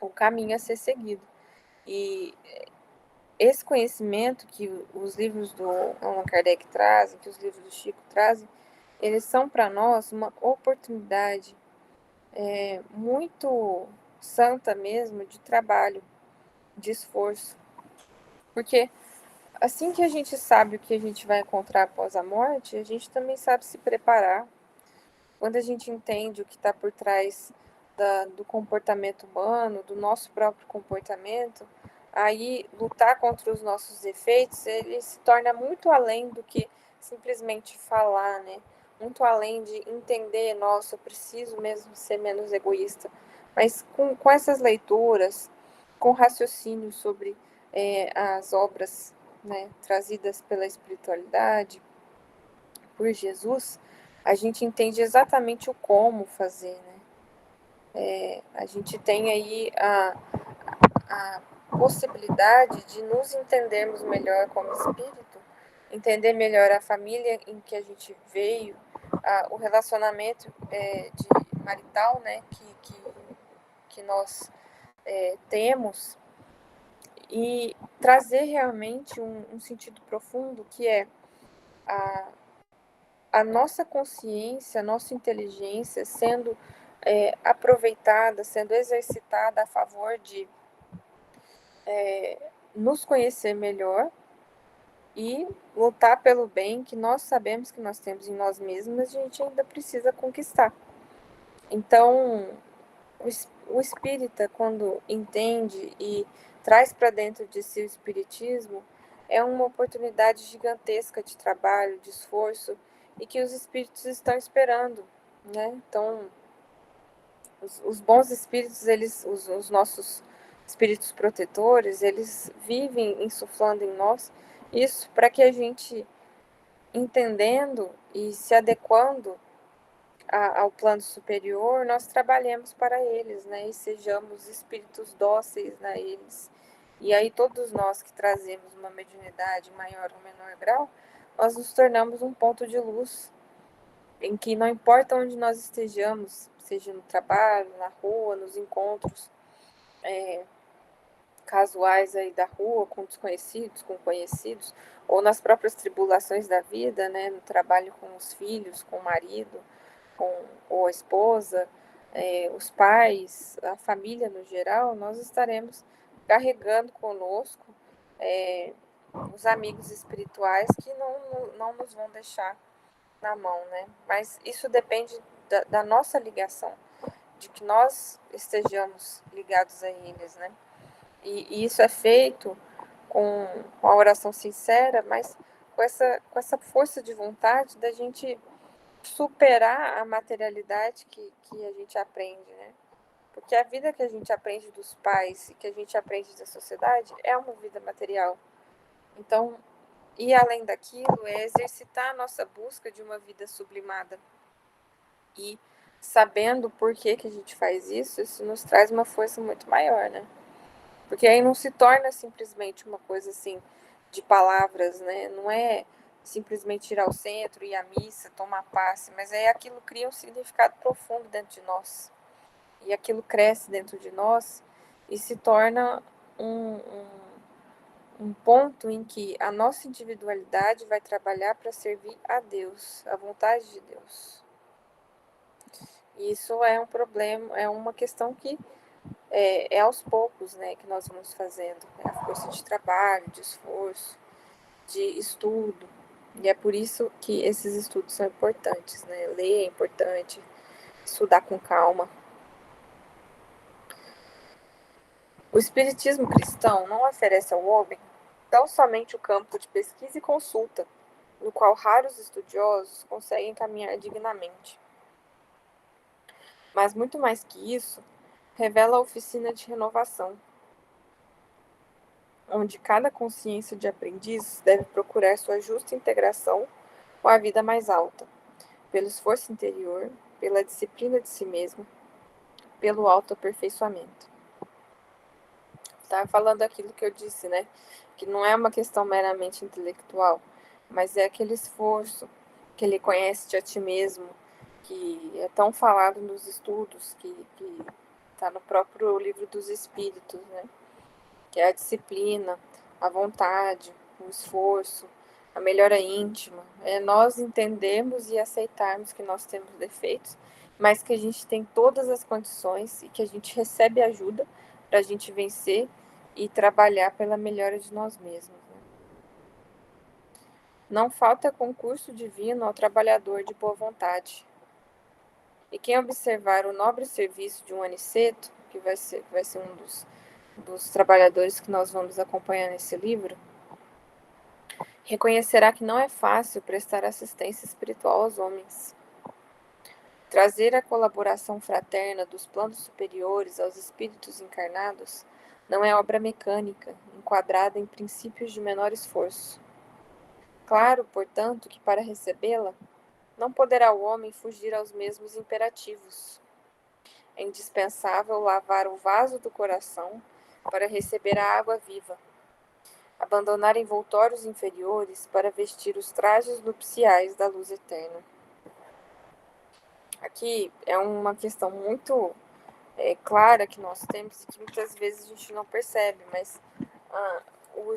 S1: o caminho a ser seguido. E esse conhecimento que os livros do Allan Kardec trazem, que os livros do Chico trazem, eles são para nós uma oportunidade muito santa mesmo de trabalho, de esforço. Porque assim que a gente sabe o que a gente vai encontrar após a morte, a gente também sabe se preparar. Quando a gente entende o que está por trás do comportamento humano, do nosso próprio comportamento, aí lutar contra os nossos defeitos, ele se torna muito além do que simplesmente falar, né? Muito além de entender, nossa, eu preciso mesmo ser menos egoísta. Mas com essas leituras, com raciocínio sobre as obras, né, trazidas pela espiritualidade, por Jesus, a gente entende exatamente o como fazer, né? A gente tem aí a possibilidade de nos entendermos melhor como espírito, entender melhor a família em que a gente veio, o relacionamento de marital, né, que nós temos, e trazer realmente um sentido profundo que é a, a nossa consciência, a nossa inteligência sendo aproveitada, sendo exercitada a favor de nos conhecer melhor e lutar pelo bem que nós sabemos que nós temos em nós mesmos, mas a gente ainda precisa conquistar. Então, o espírita, quando entende e traz para dentro de si o espiritismo, é uma oportunidade gigantesca de trabalho, de esforço, e que os espíritos estão esperando, né? Então, os bons espíritos, os nossos espíritos protetores, eles vivem insuflando em nós isso para que a gente, entendendo e se adequando ao plano superior, nós trabalhemos para eles, né? E sejamos espíritos dóceis a eles. E aí todos nós que trazemos uma mediunidade maior ou menor grau, nós nos tornamos um ponto de luz em que não importa onde nós estejamos, seja no trabalho, na rua, nos encontros casuais aí da rua, com desconhecidos, com conhecidos, ou nas próprias tribulações da vida, né, no trabalho com os filhos, com o marido, ou a esposa, os pais, a família no geral, nós estaremos carregando conosco os amigos espirituais que não nos vão deixar na mão, né? Mas isso depende da nossa ligação, de que nós estejamos ligados a eles, né? E isso é feito com a oração sincera, mas com essa força de vontade da gente superar a materialidade que a gente aprende, né? Porque a vida que a gente aprende dos pais e que a gente aprende da sociedade é uma vida material. Então, ir além daquilo é exercitar a nossa busca de uma vida sublimada. E sabendo por que a gente faz isso, isso nos traz uma força muito maior, né? Porque aí não se torna simplesmente uma coisa assim de palavras, né? Não é simplesmente ir ao centro, ir à missa, tomar passe, mas aí aquilo cria um significado profundo dentro de nós. E aquilo cresce dentro de nós e se torna um ponto em que a nossa individualidade vai trabalhar para servir a Deus, a vontade de Deus. E isso é um problema, é uma questão que é aos poucos, né, que nós vamos fazendo. É a força de trabalho, de esforço, de estudo. E é por isso que esses estudos são importantes, né? Ler é importante, estudar com calma. O espiritismo cristão não oferece ao homem tão somente o campo de pesquisa e consulta, no qual raros estudiosos conseguem caminhar dignamente. Mas muito mais que isso, revela a oficina de renovação, onde cada consciência de aprendiz deve procurar sua justa integração com a vida mais alta, pelo esforço interior, pela disciplina de si mesmo, pelo autoaperfeiçoamento. Estava falando aquilo que eu disse, né? Que não é uma questão meramente intelectual, mas é aquele esforço, que ele conhece a ti mesmo, que é tão falado nos estudos, que está no próprio livro dos Espíritos, né? Que é a disciplina, a vontade, o esforço, a melhora íntima. É nós entendermos e aceitarmos que nós temos defeitos, mas que a gente tem todas as condições e que a gente recebe ajuda para a gente vencer e trabalhar pela melhora de nós mesmos. Né? Não falta concurso divino ao trabalhador de boa vontade. E quem observar o nobre serviço de um aniceto, que vai ser um dos trabalhadores que nós vamos acompanhar nesse livro, reconhecerá que não é fácil prestar assistência espiritual aos homens. Trazer a colaboração fraterna dos planos superiores aos espíritos encarnados não é obra mecânica, enquadrada em princípios de menor esforço. Claro, portanto, que para recebê-la, não poderá o homem fugir aos mesmos imperativos. É indispensável lavar o vaso do coração para receber a água viva, abandonar envoltórios inferiores para vestir os trajes nupciais da luz eterna. Aqui é uma questão muito clara que nós temos e que muitas vezes a gente não percebe, mas o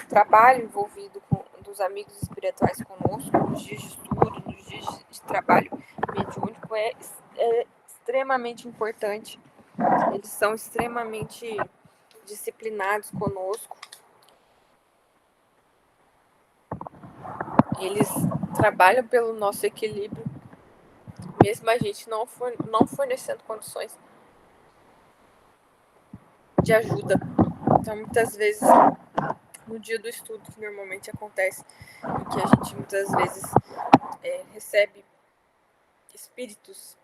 S1: trabalho envolvido dos amigos espirituais conosco, nos dias de estudo, nos dias de trabalho mediúnico, é extremamente importante. Eles são extremamente disciplinados conosco. Eles trabalham pelo nosso equilíbrio, mesmo a gente não fornecendo condições de ajuda. Então, muitas vezes, no dia do estudo, que normalmente acontece, em que a gente muitas vezes recebe espíritos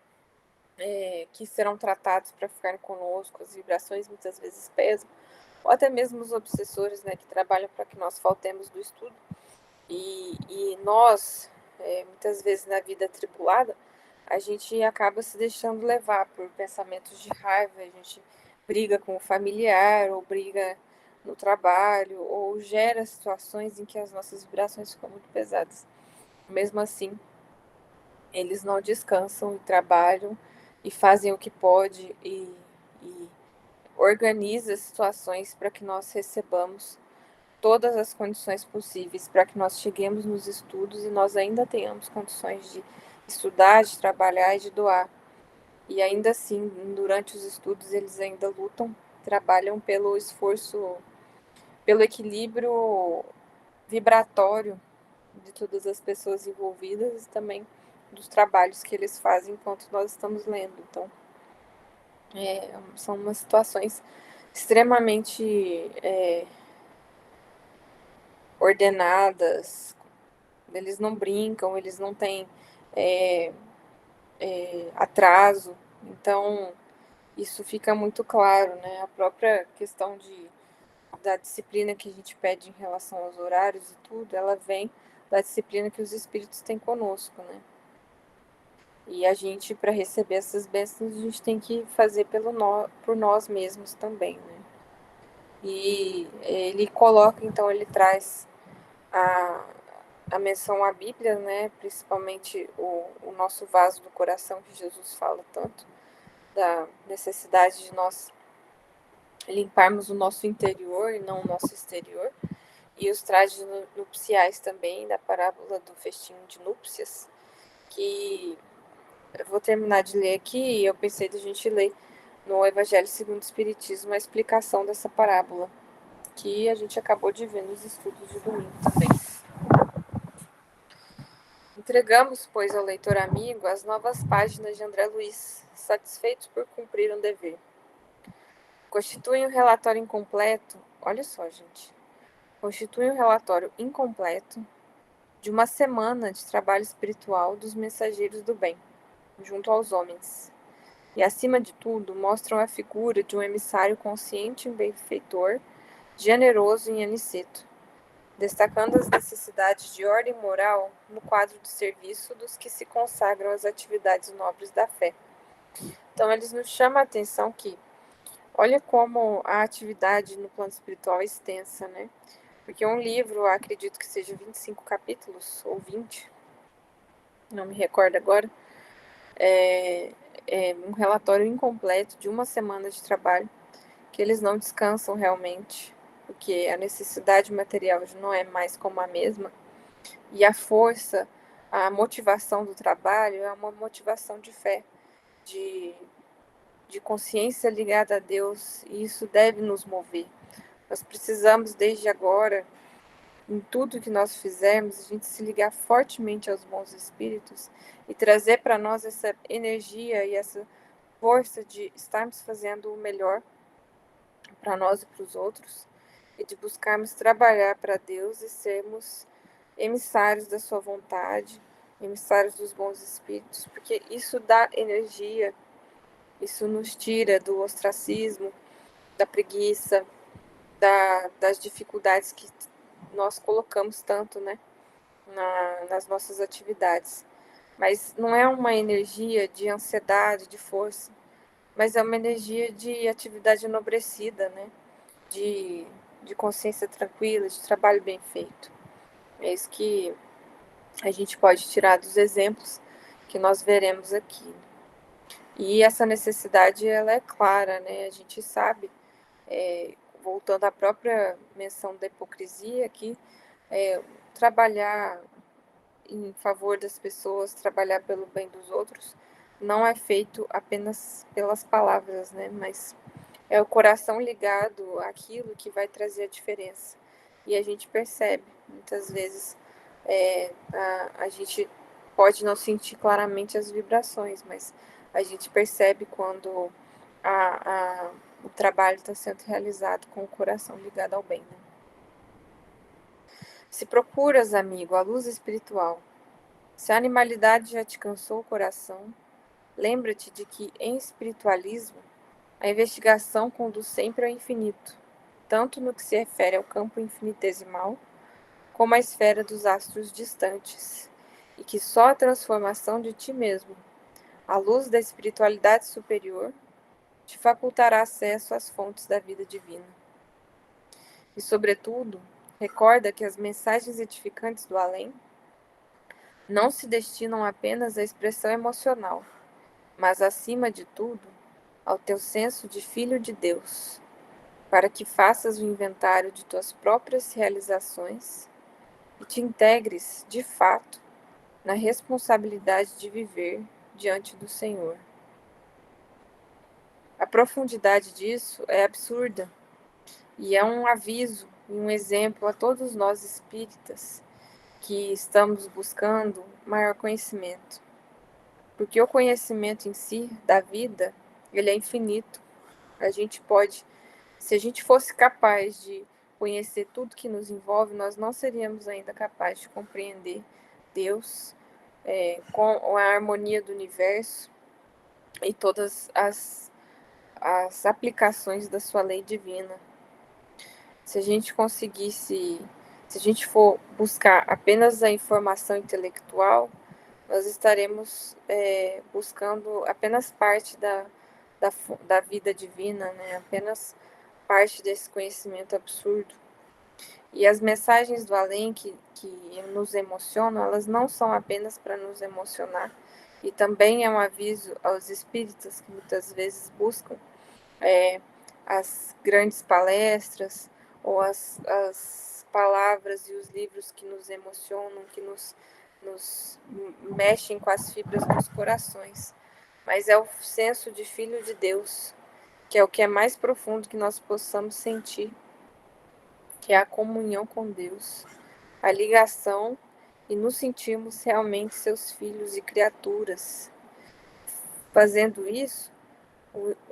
S1: que serão tratados para ficar conosco, as vibrações muitas vezes pesam, ou até mesmo os obsessores, né, que trabalham para que nós faltemos do estudo. E nós, muitas vezes na vida atribulada, a gente acaba se deixando levar por pensamentos de raiva, a gente briga com o familiar, ou briga no trabalho, ou gera situações em que as nossas vibrações ficam muito pesadas. Mesmo assim, eles não descansam e trabalham e fazem o que pode e organiza situações para que nós recebamos todas as condições possíveis para que nós cheguemos nos estudos e nós ainda tenhamos condições de estudar, de trabalhar e de doar. E ainda assim, durante os estudos, eles ainda lutam, trabalham pelo esforço, pelo equilíbrio vibratório de todas as pessoas envolvidas e também dos trabalhos que eles fazem enquanto nós estamos lendo. Então, são umas situações extremamente ordenadas, eles não brincam, eles não têm atraso, então isso fica muito claro, né? A própria questão da disciplina que a gente pede em relação aos horários e tudo, ela vem da disciplina que os espíritos têm conosco, né? E a gente, para receber essas bênçãos, a gente tem que fazer por nós mesmos também, né? E ele coloca, então, ele traz a menção à Bíblia, né? Principalmente o nosso vaso do coração, que Jesus fala tanto, da necessidade de nós limparmos o nosso interior e não o nosso exterior. E os trajes nupciais também, da parábola do festim de núpcias, que eu vou terminar de ler aqui e eu pensei da gente ler no Evangelho segundo o Espiritismo a explicação dessa parábola, que a gente acabou de ver nos estudos de domingo também. Entregamos, pois, ao leitor amigo as novas páginas de André Luiz, satisfeitos por cumprir um dever. Constituem um relatório incompleto, olha só, gente, constituem um relatório incompleto, de uma semana de trabalho espiritual dos mensageiros do bem, junto aos homens. E, acima de tudo, mostram a figura de um emissário consciente e benfeitor, generoso em Aniceto, destacando as necessidades de ordem moral no quadro de serviço dos que se consagram às atividades nobres da fé. Então, eles nos chamam a atenção que, olha como a atividade no plano espiritual é extensa, né? Porque um livro, acredito que seja 25 capítulos, ou 20, não me recordo agora, é um relatório incompleto de uma semana de trabalho, que eles não descansam realmente, porque a necessidade material não é mais como a mesma, e a força, a motivação do trabalho é uma motivação de fé, de, de consciência ligada a Deus, e isso deve nos mover. Nós precisamos, desde agora, em tudo que nós fizermos, a gente se ligar fortemente aos bons espíritos e trazer para nós essa energia e essa força de estarmos fazendo o melhor para nós e para os outros, e de buscarmos trabalhar para Deus e sermos emissários da sua vontade, emissários dos bons espíritos, porque isso dá energia, isso nos tira do ostracismo, da preguiça, das dificuldades que nós colocamos tanto, né, nas nossas atividades. Mas não é uma energia de ansiedade, de força, mas é uma energia de atividade enobrecida, né, de, de consciência tranquila, de trabalho bem feito. É isso que a gente pode tirar dos exemplos que nós veremos aqui. E essa necessidade, ela é clara, né? A gente sabe, voltando à própria menção da hipocrisia aqui, trabalhar em favor das pessoas, trabalhar pelo bem dos outros, não é feito apenas pelas palavras, né? Mas é o coração ligado àquilo que vai trazer a diferença. E a gente percebe, muitas vezes, a gente pode não sentir claramente as vibrações, mas a gente percebe quando o trabalho está sendo realizado com o coração ligado ao bem. Né? Se procuras, amigo, a luz espiritual, se a animalidade já te cansou o coração, lembra-te de que, em espiritualismo, a investigação conduz sempre ao infinito, tanto no que se refere ao campo infinitesimal, como à esfera dos astros distantes, e que só a transformação de ti mesmo, à luz da espiritualidade superior, te facultará acesso às fontes da vida divina. E, sobretudo, recorda que as mensagens edificantes do além não se destinam apenas à expressão emocional, mas, acima de tudo, ao teu senso de filho de Deus, para que faças o inventário de tuas próprias realizações e te integres, de fato, na responsabilidade de viver diante do Senhor. A profundidade disso é absurda e é um aviso e um exemplo a todos nós espíritas que estamos buscando maior conhecimento. Porque o conhecimento em si, da vida, ele é infinito. A gente pode, se a gente fosse capaz de conhecer tudo que nos envolve, nós não seríamos ainda capazes de compreender Deus, com a harmonia do universo e todas as aplicações da sua lei divina. Se a gente conseguisse, se a gente for buscar apenas a informação intelectual, nós estaremos buscando apenas parte da vida divina, né? Apenas parte desse conhecimento absurdo. E as mensagens do além que nos emocionam, elas não são apenas para nos emocionar, e também é um aviso aos espíritas que muitas vezes buscam as grandes palestras ou as palavras e os livros que nos emocionam, que nos mexem com as fibras dos corações. Mas é o senso de filho de Deus, que é o que é mais profundo que nós possamos sentir, que é a comunhão com Deus, a ligação e nos sentirmos realmente seus filhos e criaturas. Fazendo isso,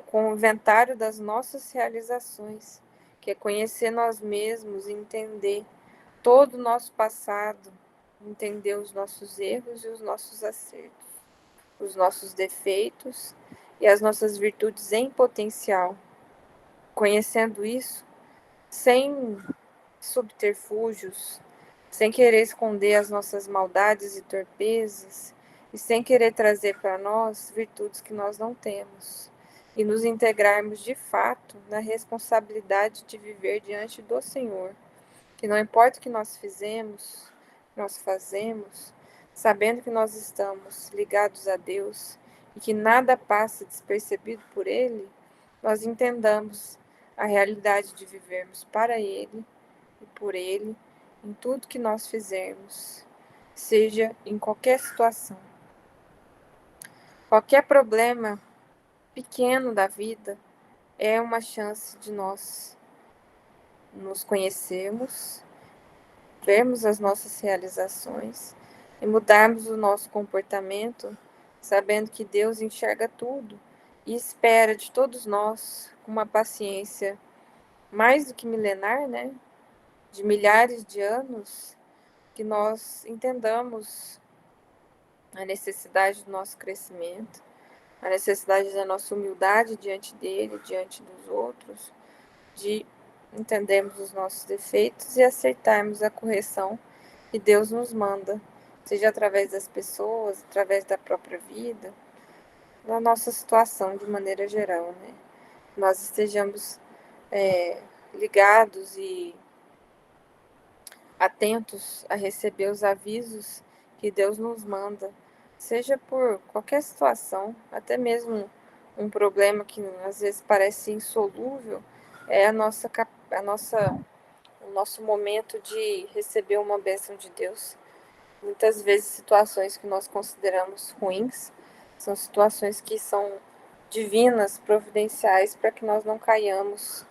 S1: com o inventário das nossas realizações, que é conhecer nós mesmos e entender todo o nosso passado, entender os nossos erros e os nossos acertos, os nossos defeitos e as nossas virtudes em potencial. Conhecendo isso, sem subterfúgios, sem querer esconder as nossas maldades e torpezas, e sem querer trazer para nós virtudes que nós não temos, e nos integrarmos de fato na responsabilidade de viver diante do Senhor, que não importa o que nós fizemos, nós fazemos, sabendo que nós estamos ligados a Deus e que nada passa despercebido por Ele, nós entendamos a realidade de vivermos para Ele e por Ele em tudo que nós fizermos, seja em qualquer situação. Qualquer problema pequeno da vida é uma chance de nós nos conhecermos, vermos as nossas realizações e mudarmos o nosso comportamento, sabendo que Deus enxerga tudo e espera de todos nós com uma paciência mais do que milenar, né? De milhares de anos, que nós entendamos a necessidade do nosso crescimento, a necessidade da nossa humildade diante dele, diante dos outros, de entendermos os nossos defeitos e aceitarmos a correção que Deus nos manda, seja através das pessoas, através da própria vida, na nossa situação de maneira geral, né? Nós estejamos ligados e atentos a receber os avisos que Deus nos manda, seja por qualquer situação, até mesmo um problema que às vezes parece insolúvel, é o nosso momento de receber uma bênção de Deus. Muitas vezes situações que nós consideramos ruins são situações que são divinas, providenciais, para que nós não caiamos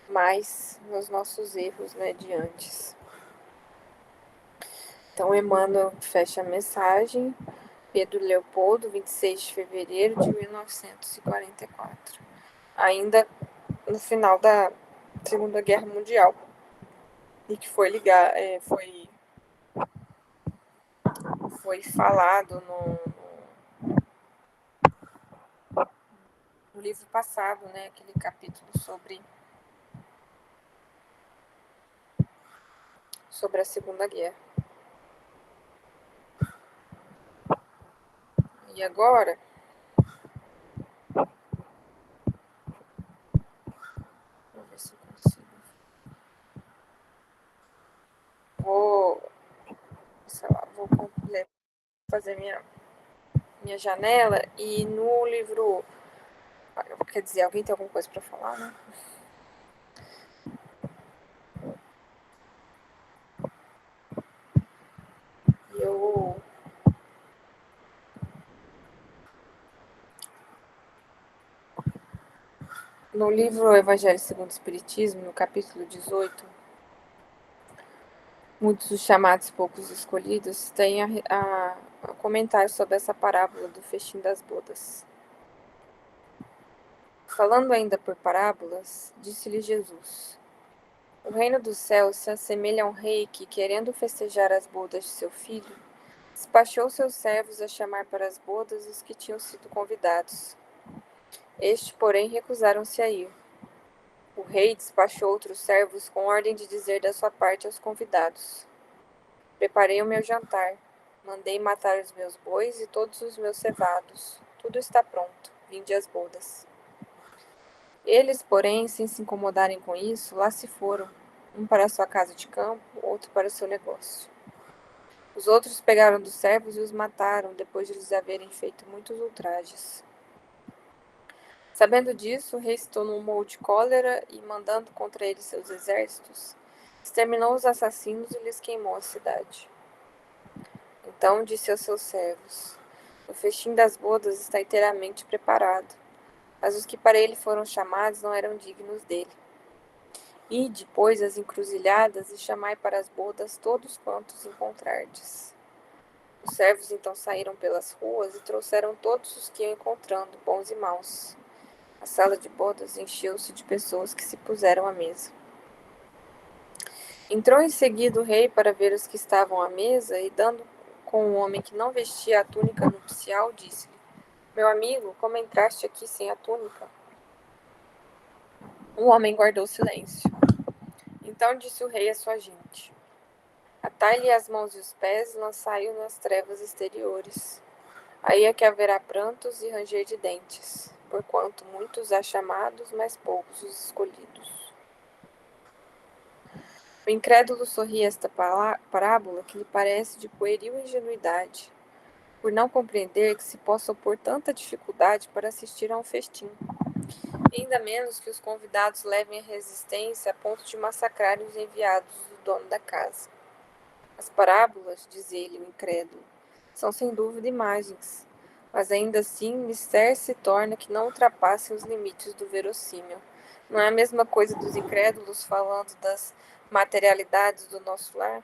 S1: mais nos nossos erros, né, de antes. Então, Emmanuel fecha a mensagem. Pedro Leopoldo, 26 de fevereiro de 1944. Ainda no final da Segunda Guerra Mundial. E que foi falado no livro passado, né? Aquele capítulo sobre a Segunda Guerra. E agora, vou ver se eu consigo. Vou fazer minha janela e no livro, quer dizer, alguém tem alguma coisa para falar, né? No livro Evangelho segundo o Espiritismo, no capítulo 18, muitos os chamados, poucos escolhidos, têm a comentar sobre essa parábola do festim das bodas. Falando ainda por parábolas, disse-lhe Jesus: o reino dos céus se assemelha a um rei que, querendo festejar as bodas de seu filho, despachou seus servos a chamar para as bodas os que tinham sido convidados. Estes, porém, recusaram-se a ir. O rei despachou outros servos com ordem de dizer da sua parte aos convidados: preparei o meu jantar, mandei matar os meus bois e todos os meus cevados. Tudo está pronto, vinde às bodas. Eles, porém, sem se incomodarem com isso, lá se foram, um para a sua casa de campo, outro para o seu negócio. Os outros pegaram dos servos e os mataram, depois de lhes haverem feito muitos ultrajes. Sabendo disso, o rei se tomou de cólera e, mandando contra eles seus exércitos, exterminou os assassinos e lhes queimou a cidade. Então disse aos seus servos: o festim das bodas está inteiramente preparado, mas os que para ele foram chamados não eram dignos dele. Ide, pois, às encruzilhadas e chamai para as bodas todos quantos encontrardes. Os servos então saíram pelas ruas e trouxeram todos os que iam encontrando, bons e maus. A sala de bodas encheu-se de pessoas que se puseram à mesa. Entrou em seguida o rei para ver os que estavam à mesa, e dando com o homem que não vestia a túnica nupcial, disse-lhe: Meu amigo, como entraste aqui sem a túnica? O homem guardou silêncio. Então disse o rei à sua gente: Atai-lhe as mãos e os pés e lançai-o nas trevas exteriores. Aí é que haverá prantos e ranger de dentes, porquanto muitos há chamados, mas poucos os escolhidos. O incrédulo sorri a esta parábola que lhe parece de pueril ingenuidade, por não compreender que se possa opor tanta dificuldade para assistir a um festim, e ainda menos que os convidados levem a resistência a ponto de massacrarem os enviados do dono da casa. As parábolas, diz ele, o incrédulo, são sem dúvida imagens, mas ainda assim mistério se torna que não ultrapassem os limites do verossímil. Não é a mesma coisa dos incrédulos falando das materialidades do nosso lar?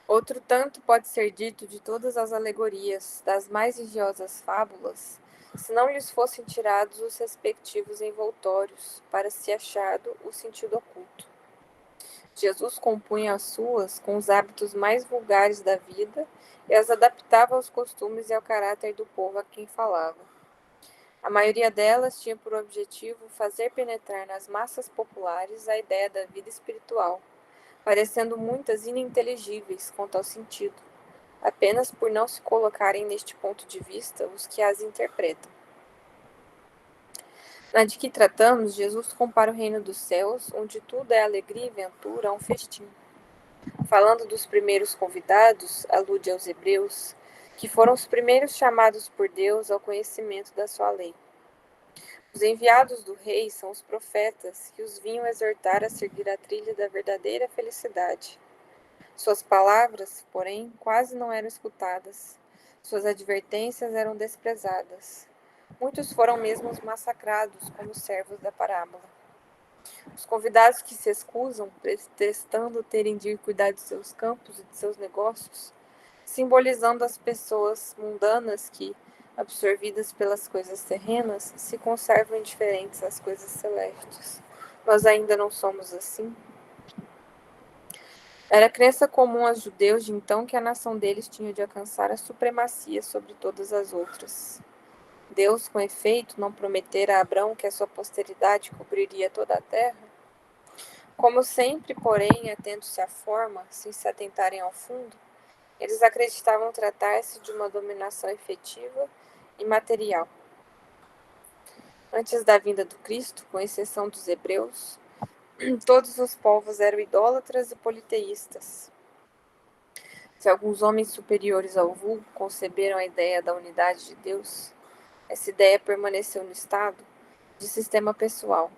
S1: Outro tanto pode ser dito de todas as alegorias, das mais engenhosas fábulas, se não lhes fossem tirados os respectivos envoltórios, para se achado o sentido oculto. Jesus compunha as suas com os hábitos mais vulgares da vida e as adaptava aos costumes e ao caráter do povo a quem falava. A maioria delas tinha por objetivo fazer penetrar nas massas populares a ideia da vida espiritual, parecendo muitas ininteligíveis quanto ao sentido, apenas por não se colocarem neste ponto de vista os que as interpretam. Na de que tratamos, Jesus compara o reino dos céus, onde tudo é alegria e ventura, a um festim. Falando dos primeiros convidados, alude aos hebreus, que foram os primeiros chamados por Deus ao conhecimento da sua lei. Os enviados do rei são os profetas, que os vinham exortar a seguir a trilha da verdadeira felicidade. Suas palavras, porém, quase não eram escutadas. Suas advertências eram desprezadas. Muitos foram mesmo massacrados como servos da parábola. Os convidados que se excusam, pretextando terem de ir cuidar de seus campos e de seus negócios, simbolizando as pessoas mundanas que, absorvidas pelas coisas terrenas, se conservam indiferentes às coisas celestes. Nós ainda não somos assim? Era crença comum aos judeus de então que a nação deles tinha de alcançar a supremacia sobre todas as outras. Deus, com efeito, não prometera a Abrão que a sua posteridade cobriria toda a terra? Como sempre, porém, atendo-se à forma, sem se atentarem ao fundo, eles acreditavam tratar-se de uma dominação efetiva e material. Antes da vinda do Cristo, com exceção dos hebreus, todos os povos eram idólatras e politeístas. Se alguns homens superiores ao vulgo conceberam a ideia da unidade de Deus, essa ideia permaneceu no estado de sistema pessoal.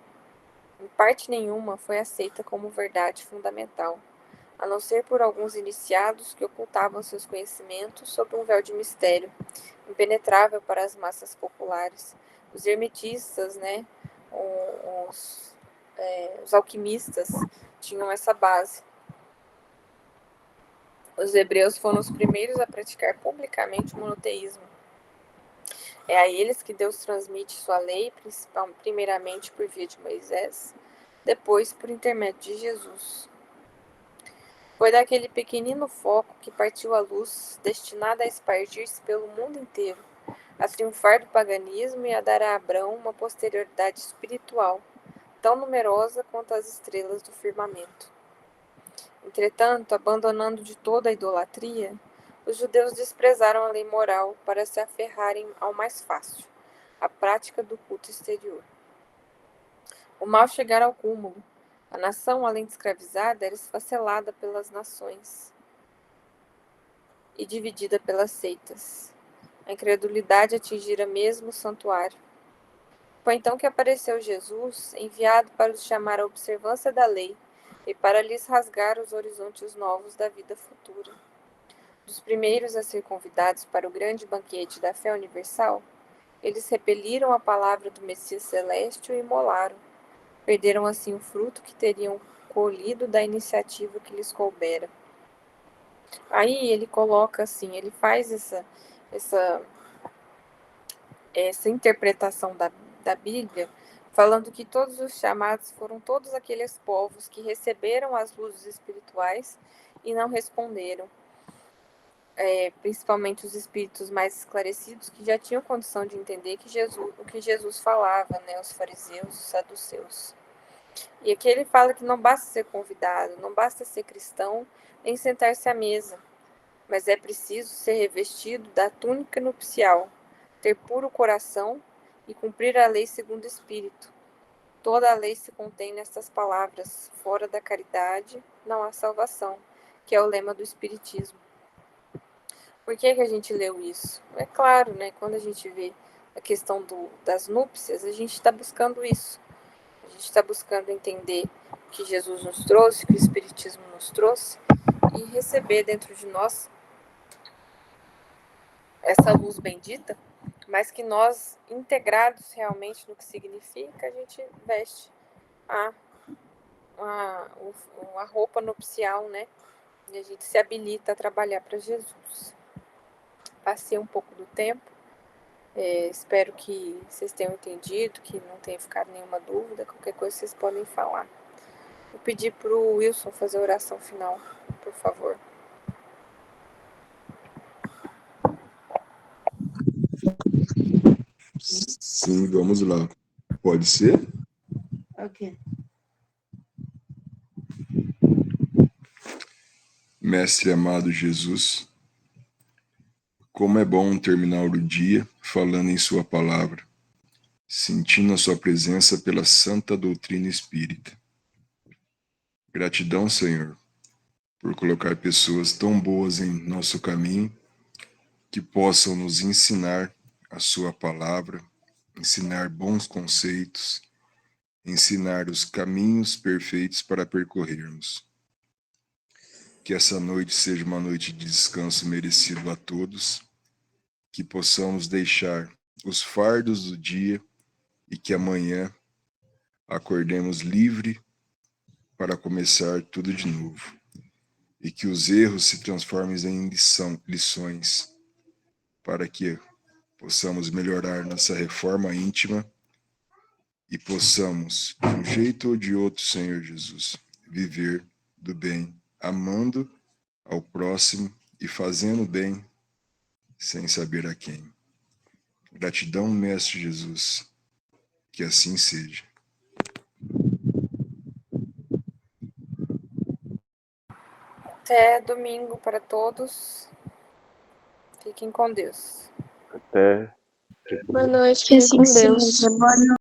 S1: Em parte nenhuma foi aceita como verdade fundamental, a não ser por alguns iniciados que ocultavam seus conhecimentos sob um véu de mistério, impenetrável para as massas populares. Os hermetistas, os alquimistas tinham essa base. Os hebreus foram os primeiros a praticar publicamente o monoteísmo. É a eles que Deus transmite sua lei, primeiramente por via de Moisés, depois por intermédio de Jesus. Foi daquele pequenino foco que partiu a luz, destinada a espargir-se pelo mundo inteiro, a triunfar do paganismo e a dar a Abrão uma posterioridade espiritual, tão numerosa quanto as estrelas do firmamento. Entretanto, abandonando de toda a idolatria, os judeus desprezaram a lei moral para se aferrarem ao mais fácil, a prática do culto exterior. O mal chegara ao cúmulo. A nação, além de escravizada, era esfacelada pelas nações e dividida pelas seitas. A incredulidade atingira mesmo o santuário. Foi então que apareceu Jesus, enviado para os chamar à observância da lei e para lhes rasgar os horizontes novos da vida futura. Dos primeiros a ser convidados para o grande banquete da fé universal, eles repeliram a palavra do Messias Celeste e o imolaram. Perderam assim o fruto que teriam colhido da iniciativa que lhes coubera. Aí ele coloca assim, ele faz essa interpretação da Bíblia, falando que todos os chamados foram todos aqueles povos que receberam as luzes espirituais e não responderam. Principalmente os espíritos mais esclarecidos, que já tinham condição de entender o que Jesus falava, né, os fariseus, os saduceus. E aqui ele fala que não basta ser convidado, não basta ser cristão, nem sentar-se à mesa, mas é preciso ser revestido da túnica nupcial, ter puro coração e cumprir a lei segundo o Espírito. Toda a lei se contém nestas palavras: fora da caridade não há salvação, que é o lema do Espiritismo. Por que a gente leu isso? É claro, né? Quando a gente vê a questão das núpcias, a gente está buscando isso. A gente está buscando entender o que Jesus nos trouxe, o que o Espiritismo nos trouxe, e receber dentro de nós essa luz bendita, mas que nós, integrados realmente no que significa, a gente veste a roupa nupcial, né? E a gente se habilita a trabalhar para Jesus. Passei um pouco do tempo. Espero que vocês tenham entendido, que não tenha ficado nenhuma dúvida. Qualquer coisa vocês podem falar. Vou pedir para o Wilson fazer a oração final, por favor.
S3: Sim, vamos lá. Pode ser?
S4: Ok.
S3: Mestre amado Jesus, como é bom terminar o dia falando em sua palavra, sentindo a sua presença pela santa doutrina espírita. Gratidão, Senhor, por colocar pessoas tão boas em nosso caminho que possam nos ensinar a sua palavra, ensinar bons conceitos, ensinar os caminhos perfeitos para percorrermos. Que essa noite seja uma noite de descanso merecido a todos, que possamos deixar os fardos do dia e que amanhã acordemos livre para começar tudo de novo. E que os erros se transformem em lições para que possamos melhorar nossa reforma íntima e possamos, de um jeito ou de outro, Senhor Jesus, viver do bem, amando ao próximo e fazendo bem sem saber a quem. Gratidão, Mestre Jesus, que assim seja.
S1: Até domingo para todos. Fiquem com Deus.
S4: Até.
S2: Boa noite, que assim seja. Boa noite.